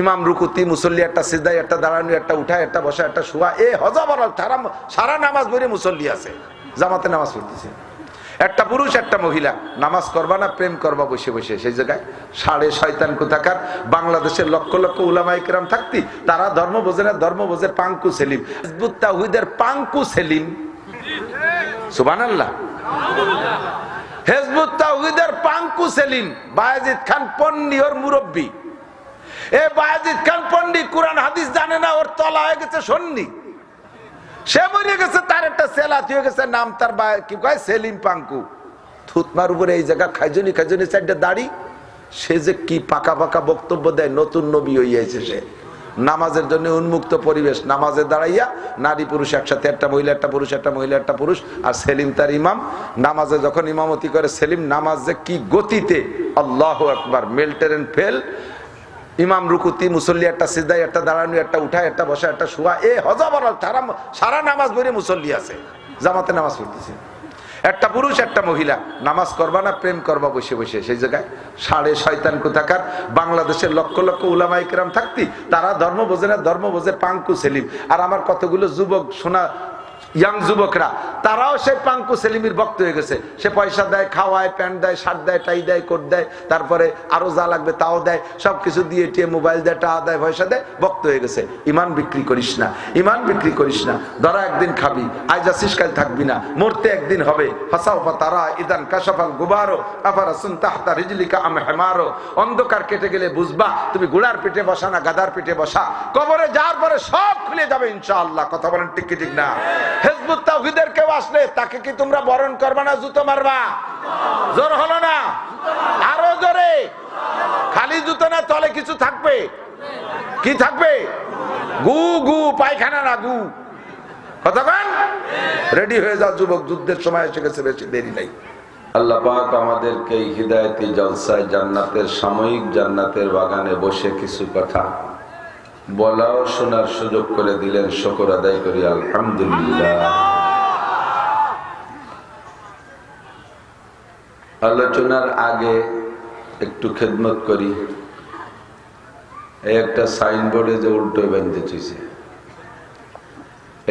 ইমাম রুকুতি, মুসল্লি একটা সিজদায়, একটা দাঁড়ানো, একটা উঠায়, একটা বসা, একটা শোয়া, এ হজাবর সারা নামাজ ধরে মুসল্লি আছে, জামাতে নামাজ পড়তেছে। একটা পুরুষ একটা মহিলা নামাজ করবা না প্রেম করবা বসে বসে, সেই জায়গায় সাড়ে শয়তান কোথাকার। বাংলাদেশের লক্ষ লক্ষ উলামায়ে কেরাম থাকতি, তারা ধর্ম বোঝে না, ধর্ম বোঝে পাঙ্কু সেলিম, হিজবুত তাওহীদের পাঙ্কু সেলিম। সুবহানাল্লাহ। হিজবুত তাওহীদের পাঙ্কু সেলিম বায়েজিদ খান পন্নী ওর মুরব্বী। এ বায়েজিদ খান পন্নী কুরআন হাদিস জানে না, ওর তলা হয়ে গেছে সন্নি। সে মরে গেছে, তার একটা সেলাতি হয়ে গেছে, নাম তার কি কয় সেলিম পাঙ্কু। থুতমার উপরে এই জায়গা খাইজনি খাইজনি চারটা দাড়ি। সে যে কি পাকা পাকা বক্তব্য দেয়, নতুন নবী হইয়াছে সে। নামাজের জন্য উন্মুক্ত পরিবেশ, নামাজে দাঁড়াইয়া নারী পুরুষ একসাথে, একটা মহিলা একটা পুরুষ, একটা মহিলা একটা পুরুষ, আর সেলিম তার ইমাম। নামাজে যখন ইমামতি করে সেলিম, নামাজ যে কি গতিতে, আল্লাহু আকবার, মেল্টের এন্ড ফেল। ইমাম রুকুতি, মুসল্লি একটা সিজদায়, একটা দাঁড়ানো, একটা উঠায়, একটা বসা, একটা শোয়া, এ হজাবর সারা নামাজ ধরে মুসল্লি আছে, জামাতে নামাজ পড়তেছে। একটা পুরুষ একটা মহিলা নামাজ করবা না প্রেম করবা বসে বসে, সেই জায়গায় সাড়ে শয়তান কোথাকার। বাংলাদেশের লক্ষ লক্ষ উলামায়ে কেরাম থাকতি, তারা ধর্ম বোঝে না, ধর্ম বোঝে পাঙ্কু সেলিম। আর আমার কতগুলো যুবক শোনা, ইয়াং যুবকরা, তারাও সেই পাঙ্কু সেলিমের ভক্ত হয়ে গেছে। সে পয়সা দেয়, খাওয়ায়, প্যান্ট দেয়, শার্ট দেয়, টাই দেয়, কোট দেয়, তারপরে আরো যা লাগবে তাও দেয়, সবকিছু দিয়ে টিয়ে মোবাইল দেয়, টাকা দেয়, পয়সা দেয়, ভক্ত হয়ে গেছে। ইমান বিক্রি করিস না, ইমান বিক্রি করিস না। ধরা একদিন খাবি, আজ আসিস কাল থাকবি না, মরতে একদিন হবে। ফাসাউফা তারা ইদান কাশাফাল গুবারো আফারাসুন তাহতা রিজলিকা আম হিমারো। অন্ধকার কেটে গেলে বুঝবা তুমি ঘোড়ার পিঠে বসা না গাধার পিঠে বসা। কবরে যাওয়ার পরে সব খুলে যাবে ইনশাআল্লাহ। কথা বলেন ঠিক কি ঠিক না? হিজবুত তাওহীদের কেউ আসলে তাকে কি তোমরা বরণ করবা না জুতো মারবা? জোর হলো না? আরো জোরে। খালি জুতো না, তলে কিছু থাকবে। কি থাকবে? গু গু, পায়খানা না গু। কতক্ষণ রেডি হয়ে যাও যুবক, যুদ্ধের সময় এসে গেছে, বেশি দেরি নাই। আল্লাহ পাক আমাদেরকে হিদায়াতি জলসায় জান্নাতের সাময়িক জান্নাতের বাগানে বসে কিছু কথা বলা ও শোনার সুযোগ করে দিলেন, শুকর আদায় করি আলহামদুলিল্লাহ। আলোচনার আগে একটু খেদমত করি। এই একটা সাইনবোর্ডে যে উল্টো বেঁধে চুইছে,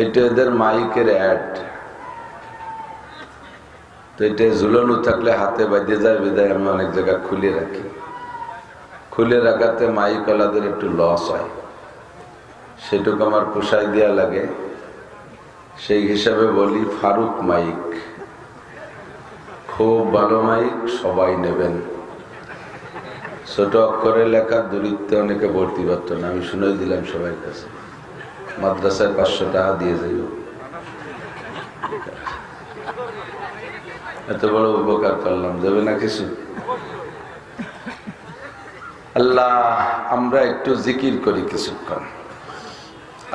এটা এদের মাইকের অ্যাড। তো এটা ঝুলানো থাকলে হাতে বাঁধে যায়, বিদায় আমি অনেক জায়গা খুলে রাখি। খুলে রাখাতে মাইকওয়ালাদের একটু লস হয়, সেটুকু আমার পোষায় দেওয়া লাগে। সেই হিসাবে বলি, ফারুক মাইক খুব ভালো মাইক, সবাই নেবেন। ছোট অক্ষরে লেখা, দূরিত্বে অনেকে ভর্তি পারত না, আমি শুনে দিলাম সবাই কাছে। মাদ্রাসায় 500 টাকা দিয়ে যাইব, এত বড় উপকার করলাম, যাবে না কিছু? আল্লাহ, আমরা একটু জিকির করি কিছুক্ষণ।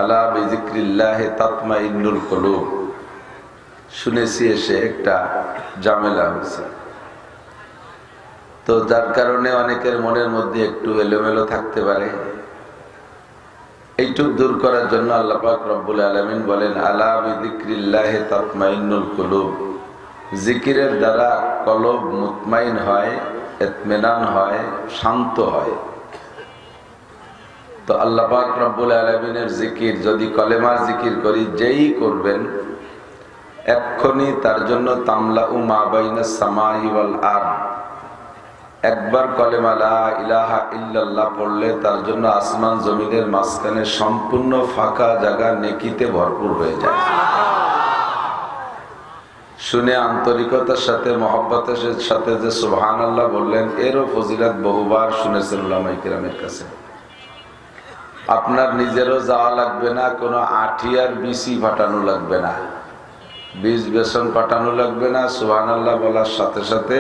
আলা বিযিকরিল্লাহি তাতমাইন্নুল কুলুব। শুনেছি এসে একটা ঝামেলা হয়েছে, তো যার কারণে অনেকের মনের মধ্যে একটু এলোমেলো থাকতে পারে। এইটুক দূর করার জন্য আল্লাহ পাক রব্বুল আলামিন বলেন, আলা বিযিকরিল্লাহি তাতমাইন্নুল কুলুব। জিকিরের দ্বারা কলব মুতমাইন হয়, ইতমিনান হয়, শান্ত হয়। তো আল্লাহ পাক রব্বুল আলামিনের জিকির যদি কলেমার জিকির করি, যেই করবেন এক্ষুনি তার জন্য তামলাউ মা বাইনাস সামাই ওয়াল আরদ। একবার কলেমা লা ইলাহা ইল্লাল্লাহ পড়লে তার জন্য আসমান জমিনের মাঝখানে সম্পূর্ণ ফাঁকা জায়গা নেকিতে ভরপুর হয়ে যায়। শুনে আন্তরিকতার সাথে, মহব্বতের সাথে যে সুবহানাল্লাহ বললেন, এরও ফজিলত বহুবার শুনেছেন উলামায়ে কেরামের কাছে। আপনার নিজেরও যাওয়া লাগবে না, কোনো আঠিয়ার বিসি ফাটানো লাগবে না, বীজ বেসন পাঠানো লাগবে না। সুবহানাল্লাহ বলার সাথে সাথে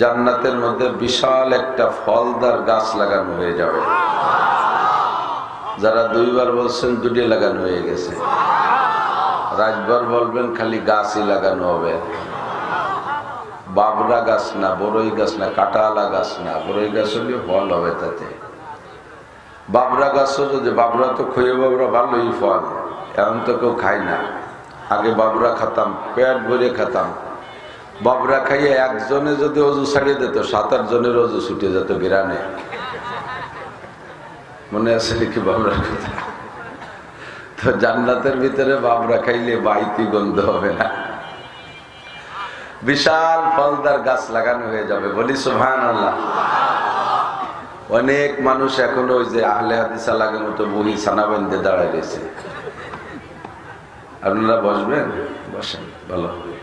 জান্নাতের মধ্যে বিশাল একটা ফলদার গাছ লাগানো হয়ে যাবে। যারা 2 বার বলছেন, 2টি লাগানো হয়ে গেছে। রাতভর বলবেন, খালি গাছই লাগানো হবে। বাবরা গাছ না, বড়ই গাছ না, কাঁটাওয়ালা গাছ না, বড়ই গাছ হলে ফল হবে তাতে। বাবরা গাছও যদি, বাবরা তো খইয়ে বাবরা ভালোই ফল, এখন তো কেউ খায় না। আগে বাবরা খাতাম, পেট ভরে খাতাম। বাবরা খাইয়ে একজনে যদি অজু ছাড়িয়ে দিত, 7-8 জনের অজু ছুটে যেত গ্রামে। মনে আছে নাকি বাবরার কথা? তো জান্নাতের ভিতরে বাবরা খাইলে বাইতি গন্ধ হবে না, বিশাল ফলদার গাছ লাগানো হয়ে যাবে। বলি সুবহানাল্লাহ। অনেক মানুষ এখনো ওই যে আহলে হাদিস লাগের মতো বহি ছানা বেঁধে দাঁড়ায় রয়েছে। আপনারা বসবেন? বসেন, ভালো হবে।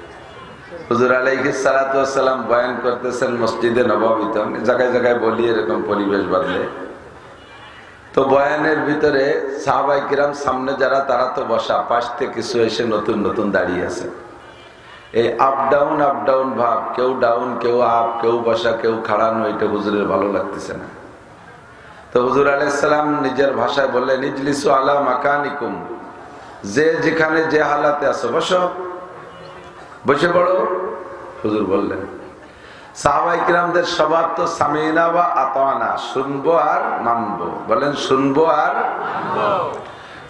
হুজুর আলাইহিস সালাতু ওয়াস সালাম বয়ান করতেছেন মসজিদে নববীতে। অনেক জায়গায় জায়গায় বলি এরকম পরিবেশ বাদলে। তো বয়ানের ভিতরে সাহাবায়ে কিরাম সামনে যারা, তারা তো বসা, পাশ থেকে কিছু এসে নতুন নতুন দাঁড়িয়ে আছে। এই আপ ডাউন ভাব, কেউ ডাউন কেউ আপ, কেউ বসা কেউ খাড়ানো, এটা হুজুরের ভালো লাগতেছে না। তো হুজুর আলাইহিস সালাম নিজের ভাষায় বললেন, ইজলিসু আলা মাকানিকুম, যে যেখানে যে হালাতে আছো বসো, বসে পড়ো। হুজুর বললেন, সাহাবায়ে কিরামদের স্বভাব তো সামিনা ওয়া আতানা, শুনবো আর মানবো। বলেন শুনবো আর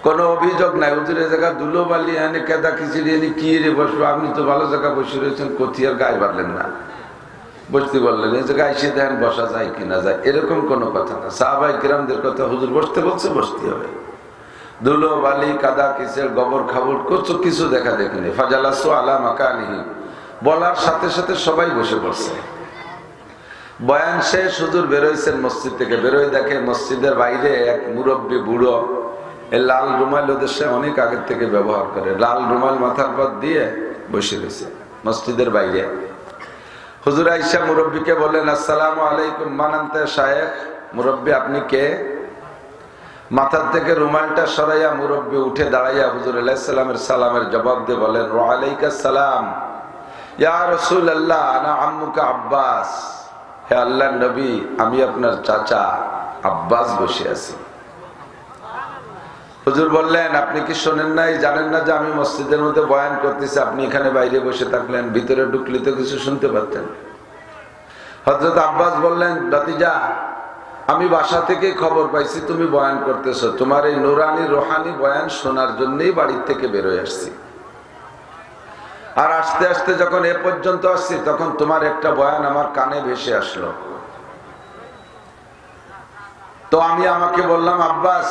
কোনো অভিযোগ নাই। হুজুরের জায়গা ধুলো বালি এনে কেদা খিচুড়ি এনে কি রে বসবো, আপনি তো ভালো জায়গা বসে রয়েছেন, কোথিয়ার গায়ে বাড়লেন না, বসতে বললেন। এই জায়গায় এসে দেখেন বসা যায় কিনা যায়, এরকম কোনো কথা না। সাহাবায়ে কিরামদের কথা, হুজুর বসতে বলছে বসতে হবে। ধুলো বালি কাদা কিসের গোবর খাবর কিছু দেখা দেখেনি। ফাজালাসু আলা মাকানিহি, বলার সাথে সাথে সবাই বসে পড়ছে। বয়ান শেষ, হুজুর বেরোইছেন মসজিদ থেকে। বেরোয় দেখে মসজিদের বাইরে এক মুরব্বী বুড়ো, এই লাল রুমাল ওদের সে অনেক আগের থেকে ব্যবহার করে, লাল রুমাল মাথার পর দিয়ে বসে রয়েছে মসজিদের বাইরে। হুজুর আইসা মুরব্বীকে বললেন, আসসালামু আলাইকুম, মান আনতা শায়েখ? মুরব্বী আপনি কে? মাথার থেকে রুমালটা সরাইয়া মুরব্বী উঠে দাঁড়াইয়া হুজুর আলাইহিস সালামের সালামের জবাব দিয়ে বলেন, ওয়া আলাইকাস সালাম ইয়া রাসূলুল্লাহ, আনা আম্মুকা আব্বাস। হে আল্লাহর নবী, আমি আপনার চাচা আব্বাস বসে আছি। হুজুর বললেন, আপনি কি শোনেন নাই, জানেন না যে আমি মসজিদের মধ্যে বয়ান করতেছি, আপনি এখানে বাইরে বসে থাকলেন, ভিতরে ঢুকলে তো কিছু শুনতে পারতেন। হযরত আব্বাস বললেন, ভাতিজা, আমি বাসা থেকে খবর পাইছি তুমি বয়ান করতেছো, তোমার এই নুরানি রোহানি বয়ান শোনার জন্যই বাড়ির থেকে বেরোয় আসছি। আর আস্তে আস্তে যখন এ পর্যন্ত আসছি, তখন তোমার একটা বয়ান আমার কানে ভেসে আসলো। তো আমি আমাকে বললাম, আব্বাস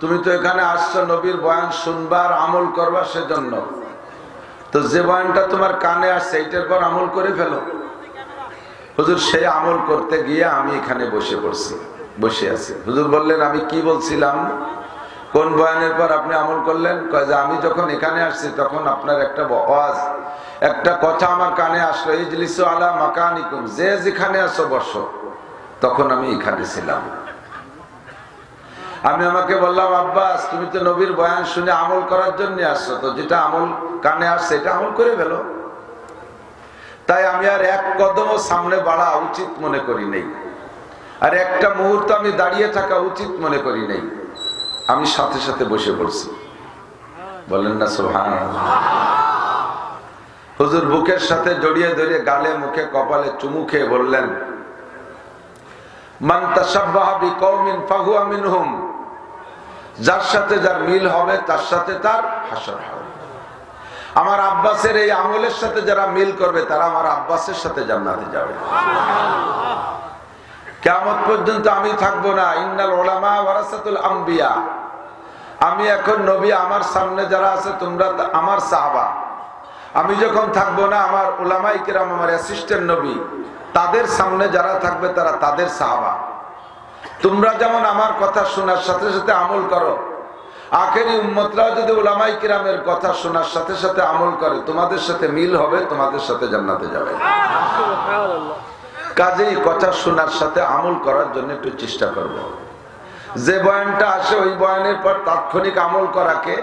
তুমি তো এখানে আসছো নবীর বয়ান শুনবার আমল করবা সেজন্য, তো যে বয়ানটা তোমার কানে আসছে এইটার পর আমল করে ফেলো। হুজুর সেই আমল করতে গিয়ে আমি এখানে বসে আছি। হুজুর বললেন, আমি কি বলছিলাম? কোন বয়ানের পর আপনি আমল করলেন? কয় যে আমি যখন এখানে আসছি তখন আপনার একটা ওয়াজ, একটা কথা আমার কানে আসলো, ইজলিসু আলা মাকানিকুম, যে যেখানে আছো বসো। তখন আমি এখানে ছিলাম। আমি আমাকে বললাম, আব্বাস তুমি তো নবীর বয়ান শুনে আমল করার জন্য আসছো, তো যেটা আমল কানে আসছে এটা আমল করে ফেলো। তাই আমি আর এক কদমও সামনে বাড়া উচিত মনে করি নাই, আর একটা মুহূর্ত আমি দাঁড়িয়ে থাকা উচিত মনে করি নাই। আমি সাথে সাথে বসে পড়ছি। বলেন না সুবহানাল্লাহ। হুজুর বুকের সাথে জড়িয়ে ধরে গালে মুখে কপালে চুমু খেয়ে বললেন, মান তাশাব্বাহা বিকওমিন ফাহুয়া মিনহুম, যার সাথে যার মিল হবে তার সাথে তার হাসর হবে। আমার আব্বাসের এই আমলের সাথে যারা মিল করবে তারা আমার আব্বাসের সাথে জান্নাতে যাবে। কিয়ামত পর্যন্ত আমি থাকবো না। ইন্নাল উলামা ওয়ারাসাতুল আম্বিয়া, আমি এখন নবী, আমার সামনে যারা আছে তোমরা আমার সাহাবা। আমি যখন থাকবো না, আমার উলামায়ে কিরাম, আমার অ্যাসিস্ট্যান্ট নবী, তাদের সামনে যারা থাকবে তারা তাদের সাহাবা। তোমরা যেমন আমার কথা শোনার সাথে সাথে আমল করো, আখেরি উম্মতরাও যদি উলামায়ে কিরামের কথা শোনার সাথে সাথে আমল করে, তোমাদের সাথে মিল হবে, তোমাদের সাথে জান্নাতে যাবে। কাজেই কথা শোনার সাথে আমল করার জন্য একটু চেষ্টা করব। যে বয়ানটা আসে ওই বয়ানের পর তাৎক্ষণিক আমল করাকে,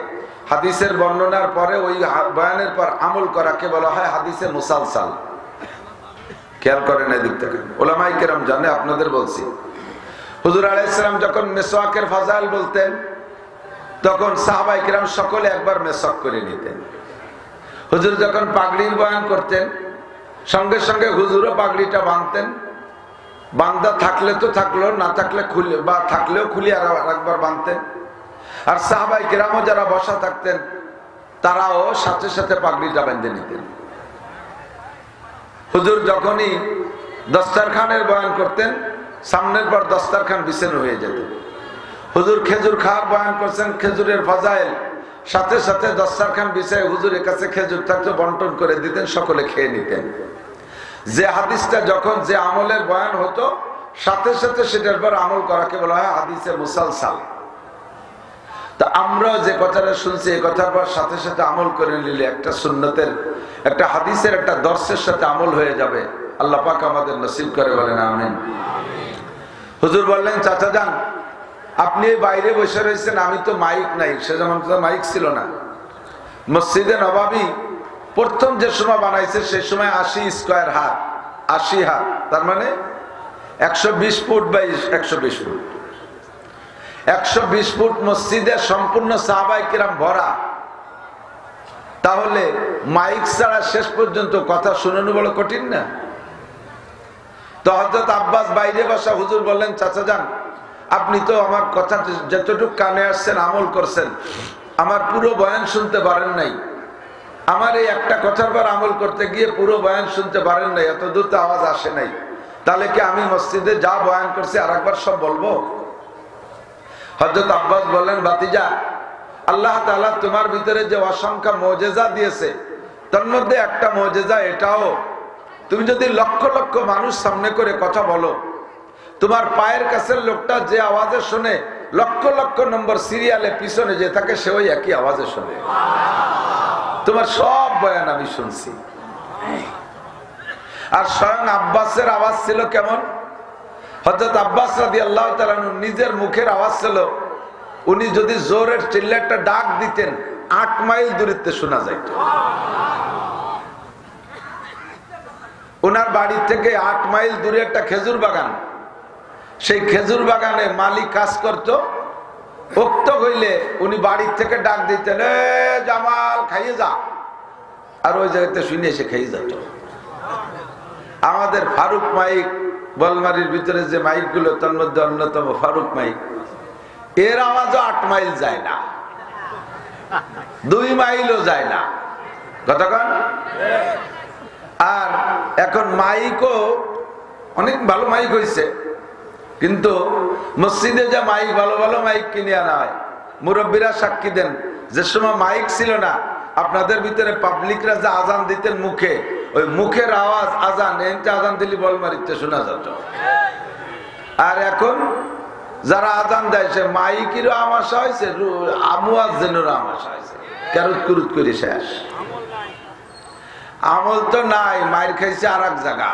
হাদিসের বর্ণনার পরে ওই বয়ানের পর আমল করাকে বলা হয় হাদিসে মুসালসাল। খেয়াল করেন এদিক থেকে, উলামায়ে কিরাম জানে, আপনাদের বলছি। হুজুর আলাইহিস সালাম যখন মেসওয়াকের ফাজাইল বলতেন, তখন সাহাবায়ে কিরাম সকলে একবার মেসওয়াক করে নিতেন। হুজুর যখন পাগড়ির বয়ান করতেন, সঙ্গে সঙ্গে হুজুরও পাগড়িটা বাঁধতেন। বান্ধা থাকলে তো থাকলো, না থাকলে খুলে, বা থাকলেও খুলে আর একবার বাঁধতেন। আর সাহাবায়ে কিরামও যারা বসা থাকতেন তারাও সাথে সাথে পাগড়িটা বেঁধে নিতেন। হুজুর যখনই দস্তরখানের বয়ান করতেন, সামনের পর দস্তরখান বিছানো হয়ে যেত। হুজুর খেজুর খাওয়ার বয়ান করছেন, খেজুরের ফাজাইল, সাথে সাথে দস্তরখান বিছায় হুজুরের কাছে খেজুর থাকতো বন্টন করে দিতেন, সকলে খেয়ে নিতেন। যে হাদিসটা যখন যে আমলের বয়ান হতো সাথে সাথে সেটার পর আমল করাকে বলা হয় হাদিসে মুসালসাল। তা আমরা যে কথাটা শুনছি এই কথার পর সাথে সাথে আমল করে নিলে একটা সুন্নতের, একটা হাদিসের, একটা দর্শের সাথে আমল হয়ে যাবে। আল্লাহ পাক আমাদের নসিব করে, বলেন আমিন। হুজুর বললেন, চাচা যান, আপনি বাইরে বসে রয়েছেন, আমি তো মাইক নাই, সে যেমন তো মাইক ছিল না। মসজিদে নবাবী প্রথম যে সময় বানাইছে সেই সময় 80 স্কয়ার হাত, 80 হাত, তার মানে 120 ফুট বাই 120 ফুট, 120 ফুট মসজিদে সম্পূর্ণ সাহাবায়ে কিরাম ভরা। তাহলে মাইক ছাড়া শেষ পর্যন্ত কথা শুনানো বড় কঠিন না? তো হযরত আব্বাস বাইরে বসা, হুজুর বললেন, চাচা যান, আপনি তো আমার কথা যতটুকু কানে আসছেন আমল করছেন, আমার পুরো বয়ান শুনতে পারেন নাই, আমার এই একটা কথার পর আমল করতে গিয়ে পুরো বয়ান শুনতে পারেন নাই, এত দূর তো আওয়াজ আসে নাই, তাহলে কি আমি মসজিদে যা বয়ান করছি আর একবার সব বলবো? হযরত আব্বাস বললেন, ভাতিজা, আল্লাহ তাআলা তোমার ভিতরে যে অসংখ্য মুজিজা দিয়েছে তার মধ্যে একটা মুজিজা এটাও, তুমি যদি লক্ষ লক্ষ মানুষ সামনে করে কথা বলো, তোমার পায়ের কাছের লোকটা যে আওয়াজে শুনে লক্ষ লক্ষ নম্বর সিরিয়ালে পিছনে যে থাকে সে ওই একই আওয়াজে শুনে। তোমার সব বয়ান আমি শুনছি। আর স্বয়ং আব্বাসের আওয়াজ ছিল কেমন? হযরত আব্বাস রাদিয়াল্লাহু তাআলা নিজের মুখের আওয়াজ ছিল, উনি যদি জোরের চিল্লা একটা ডাক দিতেন 8 মাইল দূরত্বে শোনা যাইত। ওনার বাড়ি থেকে 8 মাইল দূরে একটা খেজুর বাগান, সেই খেজুর বাগানে মালিক কাজ করত। উক্ত হইলে উনি বাড়ির থেকে ডাক দিতেন, এ জামাল খাইয়ে যা, আর ওই জায়গাতে শুনে এসে খাইয়ে যেত। আমাদের ফারুক মাইক, বলমারির ভিতরে যে মাইক গুলো তার মধ্যে অন্যতম ফারুক মাইক, এর আওয়াজও 8 মাইল যায় না, 2 মাইলও যায় না, কতক্ষণ। আর এখন মাইকও অনেক ভালো মাইক হয়েছে, কিন্তু মসজিদে যে মাইক ভালো ভালো মাইক কিনে আনা হয়, মুরব্বীরা সাক্ষী দেন, যে সময় মাইক ছিল না আপনাদের ভিতরে পাবলিকরা যে আজান দিতেন মুখে, ওই মুখের আওয়াজ আজান এনতে আজান দিলি বলমারিতে শোনা যেত। আর এখন যারা আজান দেয় সে মাইকেরও আমাশা হয়েছে, মুয়াজ্জিনেরও আমাশা হয়েছে, কেরুত কুরুত করে শেষ। আমল তো নাই, মায়ের খাইছে আর এক জায়গা।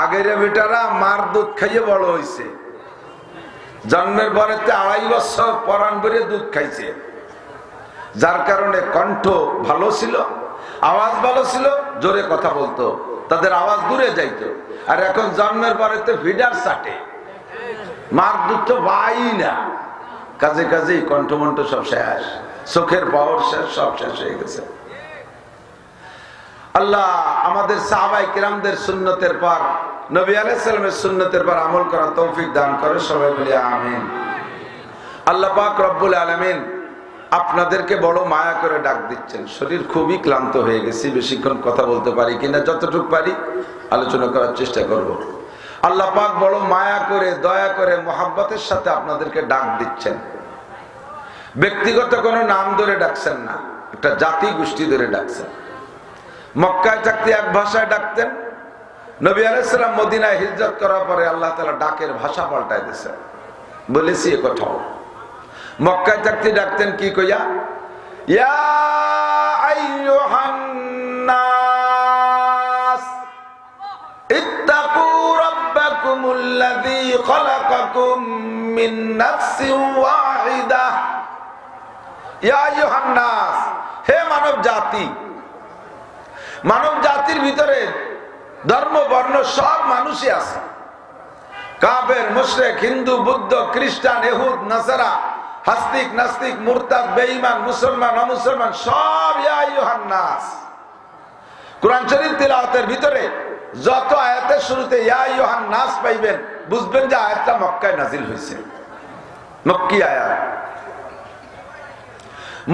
আগের বেটারা মার দুধ খাইয়ে বড় হয়েছে, জন্মের পরে 2.5 বছর পরান ভরে দুধ খাইছে, যার কারণে কণ্ঠ ভালো ছিল, আওয়াজ ভালো ছিল, জোরে কথা বলতো, তাদের আওয়াজ দূরে যাইতো। আর এখন জন্মের পরে তো ফিডার চাটে, মার দুধ তো পাই না, কাজে কাজেই কণ্ঠমণ্ঠ সব শেষ, চোখের পাওয়ার শেষ, সব শেষ হয়ে গেছে। আল্লাহ আমাদের সাহাবায়ে কিরামদের সুন্নতের পর, নবী আলাইহিস সালামের সুন্নতের পর আমল করার তৌফিক দান করে, সবাই বলি আমিন। আল্লাহ পাক রব্বুল আলামিন আপনাদেরকে বড় মায়া করে ডাক দিচ্ছেন। শরীর খুবই ক্লান্ত হয়ে গেছি, বেশিক্ষণ কথা বলতে পারি কিনা, যতটুকু পারি আলোচনা করার চেষ্টা করব। আল্লাহ পাক বড় মায়া করে, দয়া করে, মোহাব্বতের সাথে আপনাদেরকে ডাক দিচ্ছেন। ব্যক্তিগত কোনো নাম ধরে ডাকছেন না, একটা জাতি গোষ্ঠী ধরে ডাকছেন। মক্কায় থাকতে এক ভাষায় ডাকতেন, নবী আলাইহিস সালাম মদিনায় হিজরত করার পরে আল্লাহ তাআলা ডাকের ভাষা পাল্টায় দিয়েছেন। বলেছি এ কথাও, মক্কায় থাকতে ডাকতেন কি কইয়া, ইয়া আইয়ুহান নাস ইত্তাকু রাব্বাকুমুল্লাযী খালাকাকুম মিন নাফসিন ওয়াহিদাহ। ইয়া আইয়ুহান নাস, হে মানব জাতি। মানব জাতির ভিতরে ধর্ম বর্ণ সব মানুষই আছে, কাফের, মুশরিক, হিন্দু, বৌদ্ধ, খ্রিস্টান, ইহুদ, নাসারা, হাস্তিক, নাস্তিক, মুরতাদ, বেঈমান, মুসলমান, অমুসলমান, সব ইয়া আইয়ুহান নাস। কোরআন শরীফ তিলাওয়াতের ভিতরে যত আয়াতের শুরুতে ইয়া আইয়ুহান নাস পাইবেন, বুঝবেন যে আয়াতটা মক্কায় নাজিল হয়েছে, মক্কি আয়াত।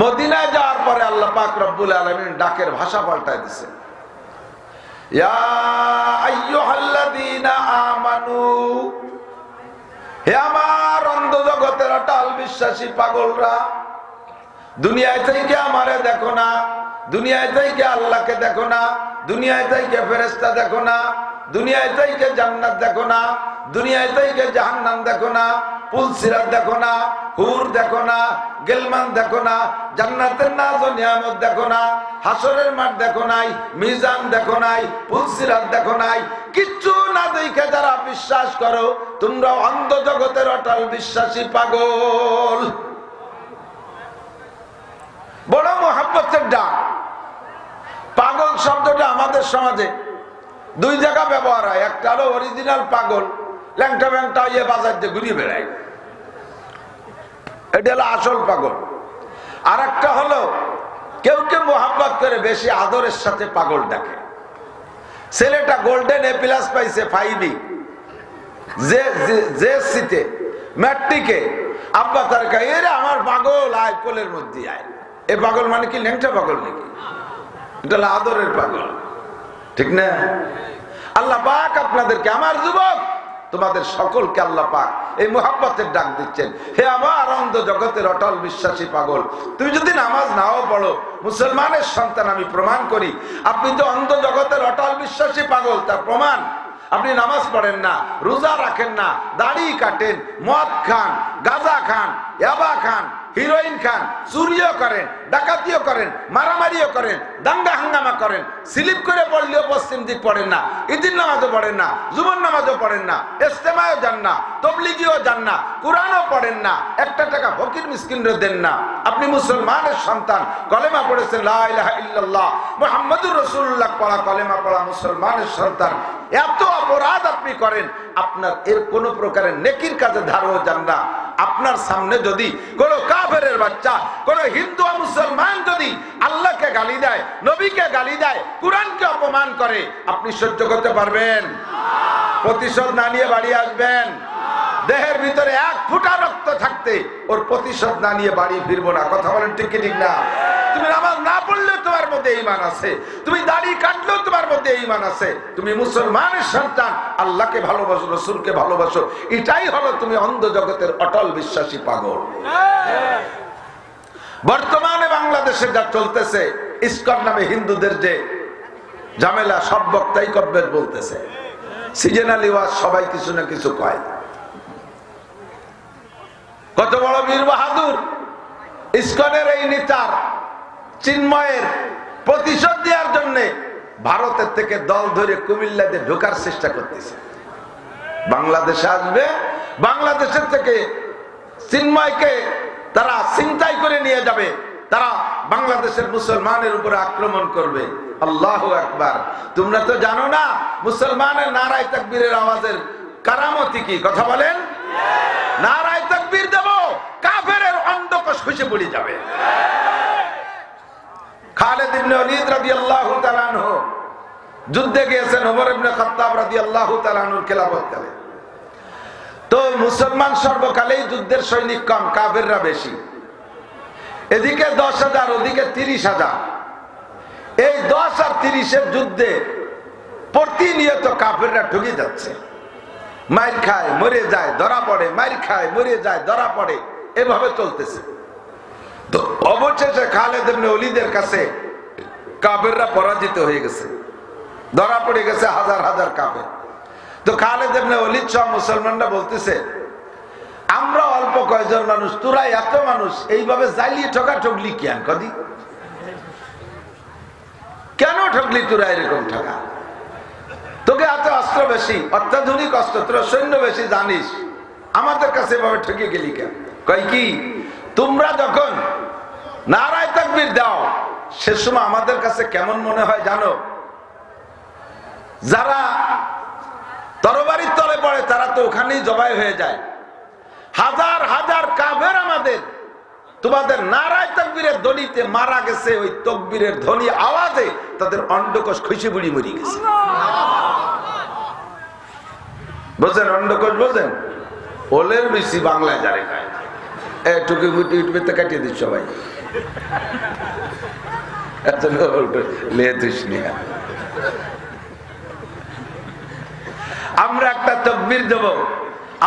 মদিনায় যাওয়ার পরে আল্লাহ পাক রব্বুল আলামিন ডাকের ভাষা পাল্টায় দিয়েছে। ইয়া আইয়ুহাল্লাযীনা আমানু, হে আমার অন্ধ জগতের অটল বিশ্বাসী পাগলরা দুনিয়ায় থেকে আমারে দেখো না, দুনিয়ায় থেকে আল্লাহকে দেখো না, দুনিয়ায় থেকে ফেরেশতা দেখো না, দুনিয়ায় থেকে জান্নাত দেখো না, দুনিয়ায় থেকে জাহান্নাম দেখো না, পুলসিরাত দেখো না, হুর দেখো না, গেলমান দেখো না, জান্নাতের নাজ ও নিয়ামত দেখো না, হাসরের মাঠ দেখো নাই, মিজান দেখো নাই, পুলসিরাত দেখো নাই, কিচ্ছু না দেখে যারা বিশ্বাস করো তোমরা অন্ধ জগতের অটল বিশ্বাসী পাগল। বড় মোহাব্বতের ডাক। পাগল শব্দটা আমাদের সমাজে দুই জায়গা ব্যবহার হয়। একটা হলো অরিজিনাল পাগল, ল্যাংটা ব্যাংটা ইয়ে বাজার দিয়ে ঘুরিয়ে বেড়ায়, এটা হলো আসল পাগল। আর একটা হলো কেউ কেউ মোহাব্বত করে বেশি আদরের সাথে পাগল ডাকে। ছেলেটা গোল্ডেন এ প্লাস পাইছে 5 জেএসসিতে ম্যাট্রিকে, আব্বা তার কাছে এরে আমার পাগল আয় কোলের মধ্যে আয়। এ পাগল মানে কি ল্যাংটা পাগল নাকি? এটা হলো আদরের পাগল, ঠিক না? আল্লাহ পাক আপনাদেরকে, আমার যুবক তোমাদের সকলকে আল্লাহ পাক এই মোহাব্বতের ডাক দিচ্ছেন, হে আমার অন্ধ জগতের অটল বিশ্বাসী পাগল। তুমি যদি নামাজ নাও পড়ো, মুসলমানের সন্তান আমি প্রমাণ করি আপনি তো অন্ধ জগতের অটল বিশ্বাসী পাগল। তার প্রমাণ, আপনি নামাজ পড়েন না, রোজা রাখেন না, দাড়ি কাটেন, মদ খান, গাঁজা খান, ইয়াবা খান, হিরোইন খান, চুরিও করেন, ডাকাতিও করেন, মারামারিও করেন, দাঙ্গা হাঙ্গামা করেন, স্লিপ করে পড়লেও পশ্চিম দিক পড়েন না, ঈদের নামাজও পড়েন না, জুমার নামাজও পড়েন না, ইস্তেমায়ও যান না, তবলিগিও যান না, কোরআনও পড়েন না, একটা টাকা ফকির মিসকিনরে দেন না। আপনি মুসলমানের সন্তান, কলেমা পড়েছেন লা ইলাহা ইল্লাল্লাহ মুহাম্মাদুর রাসূলুল্লাহ পড়া, কলেমা পড়া মুসলমানের সন্তান। এত অপরাধ আপনি করেন, আপনার এর কোন প্রকারের নেকির কাজে ধারও যান না। আপনার সামনে যদি কোন কাফেরের বাচ্চা, কোন হিন্দু মুসলমান যদি আল্লাহকে গালি দেয়, নবীকে গালি দেয়, কুরআনকে অপমান করে, আপনি সহ্য করতে পারবেন? প্রতিশোধ না নিয়ে বাড়ি আসবেন? দেহের ভিতরে 1 ফোঁটা রক্ত থাকতে ওর প্রতিশোধ না নিয়ে বাড়ি ফিরবো না। কথা বলেন ঠিক কি ঠিক না? তুমি নামাজ না পড়লেও তোমার মধ্যে ঈমান আছে, তুমি দাড়ি কাটলেও তোমার মধ্যে ঈমান আছে, তুমি মুসলমানের সন্তান, আল্লাহকে ভালোবাসো, রাসূলকে ভালোবাসো, এটাই হলো তুমি অন্ধ জগতের অটল বিশ্বাসী পাগল। বর্তমানে বাংলাদেশে যা চলতেছে, ইসকন নামে হিন্দুদের যে ঝামেলা, সব বক্তাই কব্বের বলতেছে, সিজনালি ওয়াজ সবাই কিছু না কিছু কয়। কত বড় বীর বাহাদুর ইসকনের এই নেতার চিন্ময়ের প্রতিশোধ দেওয়ার জন্য ভারতের থেকে দল ধরে কুমিল্লাতে ঢোকার চেষ্টা করতেছে। বাংলাদেশে আসবে, বাংলাদেশের থেকে চিন্ময়কে তারা ছিনতাই করে নিয়ে যাবে, তারা বাংলাদেশের মুসলমানের উপরে আক্রমণ করবে। আল্লাহু আকবার। তোমরা তো জানো না মুসলমানের নারায়ে তাকবীরের আওয়াজের কারামতি কি? কথা বলেন। নারায়ে তাকবীর দেব, কাফেরের অন্ধকোষ খসে পড়ে যাবে। খালিদ ইবনে ওয়ালিদ রাদিয়াল্লাহু তাআলা আনহু যুদ্ধে গিয়েছেন ওমর ইবনে খাত্তাব রাদিয়াল্লাহু তাআলা আনহুর খেলাফতকালে। তো মুসলমান সর্বকালেই যুদ্ধের সৈনিক কম, কাফেররা বেশি। এদিকে 10,000, ওদিকে 30,000। এই 10 আর 30-এর যুদ্ধে প্রতিনিয়ত কাফেররা ঢুকে যাচ্ছে, মাইর খায় মরে যায়, ধরা পড়ে, মাইর খায় মরে যায়, ধরা পড়ে, এভাবে চলতেছে। তো অবশেষে খালিদ ইবনে ওয়ালিদের কাছে কাফেররা পরাজিত হয়ে গেছে, ধরা পড়ে গেছে হাজার হাজার কাফের। তো খালিদ ইবনে ওয়ালিদ সব মুসলমানরা বলতেছে, আমরা অল্প কয়জন মানুষ, তোরা এত মানুষ, এইভাবে জ্বালিয়ে ঠকা ঠকলি কেন? কদি কেন ঠকলি তোরা এরকম ঠকা? তোকে এত অস্ত্র বেশি, অত্যাধুনিক অস্ত্র, তোরা সৈন্য বেশি জানিস, আমাদের কাছে এভাবে ঠকে গেলি কেন? কয় কি, তোমরা যখন নারায়ে তাকবীর দাও সে সময় আমাদের কাছে কেমন মনে হয় জানো? যারা তরবারির তলে পড়ে তারা তো ওখানেই জবাই হয়ে যায়। হাজার হাজার কাফের আমাদের তোমাদের নারায়ে তাকবীরের ধ্বনিতে মারা গেছে, ওই তাকবীরের ধ্বনি আওয়াজে তাদের অন্ডকোষ খসে বুড়ি মরে গেছে। বুঝছেন অন্ডকোষ? বুঝছেন? ওলের বেশি বাংলায় যারে খায় টুকি মুটি ইউটিউবে কাটিয়ে দিচ্ছ সবাই। আমরা একটা তাকবীর দেব,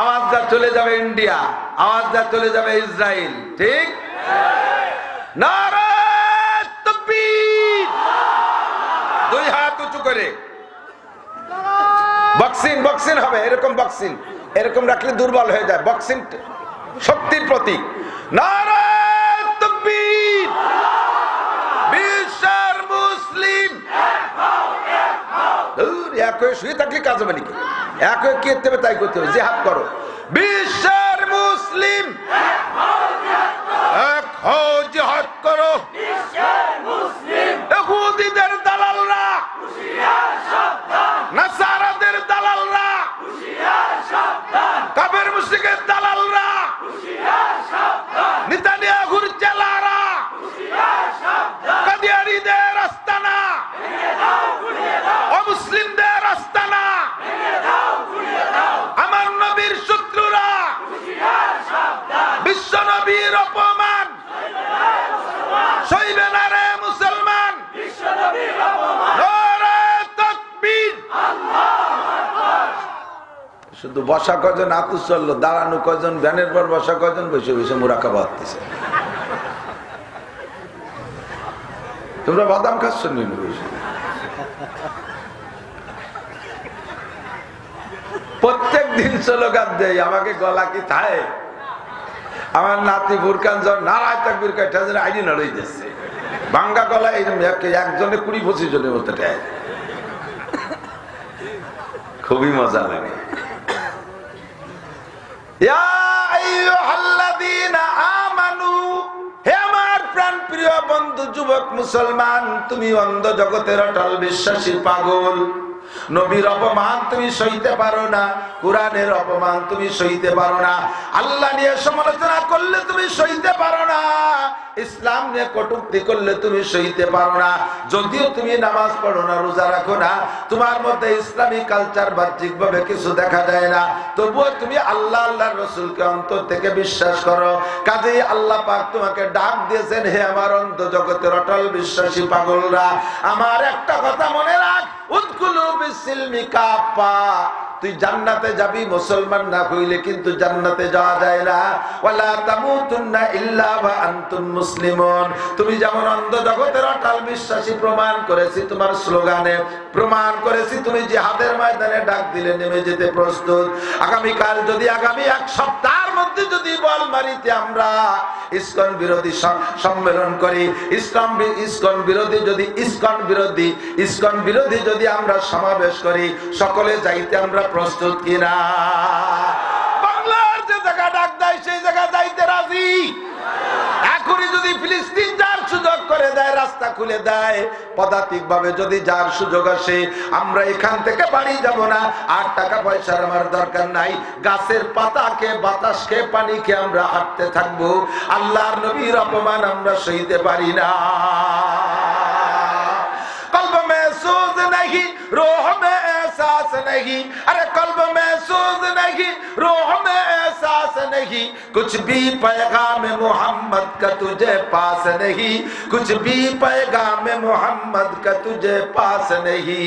আওয়াজটা চলে যাবে ইন্ডিয়া, আওয়াজটা চলে যাবে ইসরায়েল, ঠিক? নারে তাকবীর, দুই হাত উঁচু করে বক্সিং, বক্সিং হবে, এরকম বক্সিং, এরকম রাখলে দুর্বল হয়ে যায়, বক্সিং শক্তির প্রতীক। নারে তাকবীর, বিশ্বের মুসলিম এক হয়ে শুয়ে থাকলে কাজ হবে নাকি? এক হয়ে কি করতে হবে তাই করতে হবে, জিহাদ করো। বিশ্বের মুসলিম এক হও, জিহাদ করো। ইহুদিদের দালালরা, নাসারাদের দালালরা, কাফের মুশরিকের দালালরা, নেতানিয়াহুর চেলারা, কাদিয়ানীদের আস্তানা, অমুসলিমদের আস্তানা, আমার নবীর শত্রুরা, বিশ্ব নবীর অপমান সইবে না রে মুসলমান। নারে তাকবীর। শুধু বসা কজন আতুস চললো, দাঁড়ানো কজন, ভ্যানের পর বসা কজন বসে বসে মুরাকাবা হচ্ছে। তোমরা বাদাম খাচ্ছ নি বসে? প্রত্যেক দিন স্লোগান দেয়, আমাকে গলা কি থায়, আমার নাতি বুরকান জন নারায় তাকবীর কয়টা যেন আইডি নড়াই যাচ্ছে, ভাঙ্গা গলা একজনে 20-25 জনের মতো দেয়, খুবই মজা লাগে। ইয়া আইয়ুহাল্লাযীনা আমানু, হে আমার প্রাণ প্রিয় বন্ধু যুবক মুসলমান, তুমি অন্ধ জগতের অটল বিশ্বাসী পাগল। নবীর অপমান তুমি সইতে পারো না, কোরআনের অপমান তুমি সইতে পারো না, আল্লাহ নিয়ে সমালোচনা করলে তুমি সইতে পারো না, ইসলাম নিয়ে কটূক্তি করলে তুমি সইতে পারো না। যদিও তুমি নামাজ পড়ো না, রোজা রাখো না, তোমার মধ্যে ইসলামী কালচার বাহ্যিক ভাবে কিছু দেখা যায় না, তবুও তুমি আল্লাহ আল্লাহর রাসূলকে অন্তর থেকে বিশ্বাস করো। কাজেই আল্লাহ পাক তোমাকে ডাক দিয়েছেন, হে আমার অন্ধ জগতের অটল বিশ্বাসী পাগলরা, আমার একটা কথা মনে রাখ, উদখুলু বিসসিলমি কাফা, তুই জান্নাতে যাবি মুসলমান না হইলে কিন্তু জান্নাতে যাওয়া যায় না। ওয়ালা তামুতুন্না ইল্লা ওয়া আনতুম মুসলিমুন, তুমি যেমন অন্ধ জগতের অটল বিশ্বাসী প্রমাণ করেছি তোমার স্লোগানে, প্রমাণ করেছি তুমি জিহাদের ময়দানে ডাক দিলে নেমে যেতে প্রস্তুত। আগামীকাল যদি আগামী এক সপ্তাহের মধ্যে যদি বলমারিতে আমরা ইসকন বিরোধী সম্মেলন করি, ইসকন বিরোধী যদি আমরা সমাবেশ করি, সকলে যাইতে আমরা প্রস্তুত কিনা? বাংলার যে জায়গা ডাক দেয় সেই জায়গা যাইতে রাজি। এখনই যদি ফিলিস্তিন যার সুযোগ করে দেয়, রাস্তা খুলে দেয়, পদাতিক ভাবে যদি যার সুযোগ আসে, আমরা এখান থেকে বাড়ি যাব না, আর টাকা পয়সার আমার দরকার নাই, গাছের পাতাকে, বাতাসকে, পানিকে আমরা হাঁটতে থাকবো। আল্লাহর নবীর অপমান আমরা সইতে পারি না। কলব মে সুজ নেহি, রূহ মে एहसास नहीं, अरे कल्ब महसूस नहीं, रूह में एहसास नहीं, कुछ भी पैगाम मोहम्मद का तुझे पास नहीं, कुछ भी पैगाम मोहम्मद का तुझे पास नहीं।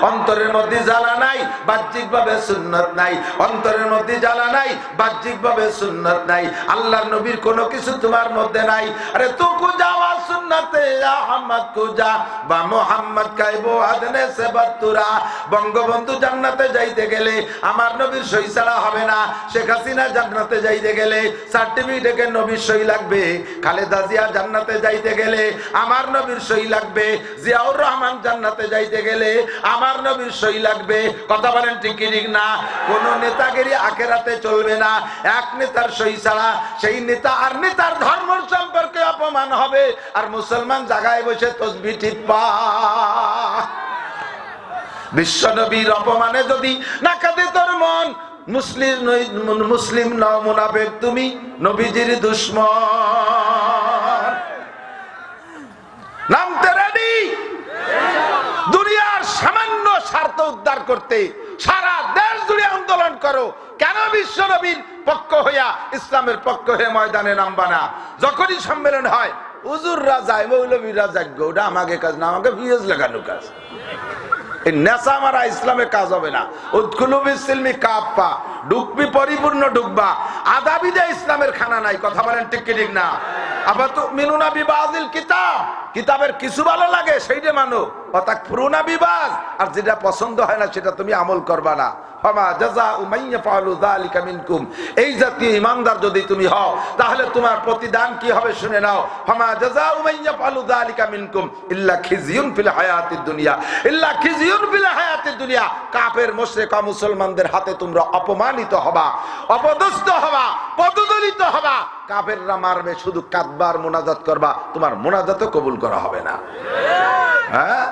অন্তরের মধ্যে জ্বালা নাই, বাহ্যিক ভাবে সুন্নাত নাই, অন্তরের মধ্যে জ্বালা নাই, বাহ্যিক ভাবে সুন্নাত নাই, আল্লাহর নবীর কোনো কিছু তোমার মধ্যে নাই। আরে তু কুজা ওয়া সুন্নতে আহমদ কুজা বা মোহাম্মদ কাইবো আদনে সে বাতুরা। বঙ্গবন্ধু জান্নাতে যাইতে গেলে আমার নবীর সই ছাড়া হবে না, শেখ হাসিনা জান্নাতে যাইতে গেলে সার্টিফিকেটে নবীর সই লাগবে, খালেদা জিয়া জান্নাতে যাইতে গেলে আমার নবীর সই লাগবে, জিয়াউর রহমান জান্নাতে যাইতে গেলে আমার নবীর সই লাগবে। কথা বলেন ঠিক কি ঠিক না? কোন নেতাগিরি আখেরাতে চলবে না, এক নেতার সই ছাড়া সেই নেতা আর নেতার ধর্ম সম্পর্কে অপমান হবে, আর মুসলমান জায়গায় বসে তসবিহ টিপা। বিশ্ব নবীর অপমানে যদি না কাঁদে তোর মন, মুসলিম নও মুনাফিক তুমি, নবীজির দুশমন। নামতে রেডি? দুনিয়ার সামান্য স্বার্থ উদ্ধার করতে সারা দেশ জুড়ে আন্দোলন করো, কেন বিশ্ব নবীর পক্ষ হইয়া, ইসলামের পক্ষ হয়ে ময়দানে নামবা না? যখনই সম্মেলন হয় হুজুররা যায়, মৌলবীরা যাক, ওটা আমাকে কাজ না, আমাকে ভিএস লাগানো কাজ। এই নেশা মারা ইসলামে কাজ হবে না। উদখুলু বিসসিলমি কাফা, ঢুকবি পরিপূর্ণ ঢুকবা। আধা বিদে ইসলামের খানা নাই। কথা বলেন ঠিক কি ঠিক না? আফাতুমিনুনা বিবাযিল কিতাব, কিতাবের কিছু ভালো লাগে সেইটা মানো, ওয়াতাকফুরুনা বিবায, আর যেটা পছন্দ হয় না সেটা তুমি আমল করবা না। ফামা জাযাউ মান ইয়াফআলু যালিকা মিনকুম, এই জাতীয় ঈমানদার যদি তুমি হও তাহলে তোমার প্রতিদান কি হবে শুনে নাও। ফামা জাযাউ মান ইয়াফআলু যালিকা মিনকুম ইল্লা খিজিয়ুন ফিল হায়াতিদ দুনিয়া, ইল্লা খিজিয়ুন ফিল হায়াতিদ দুনিয়া। কাফের মুশরিক মুসলমানদের হাতে তোমরা অপমানিত হবা, অপদস্থ হবা, পদদলিত হবা। কাফেররা মারবে, শুধু কাঁদবার মুনাজাত করবা, তোমার মুনাজাতও কবুল করা হবে না। হ্যাঁ,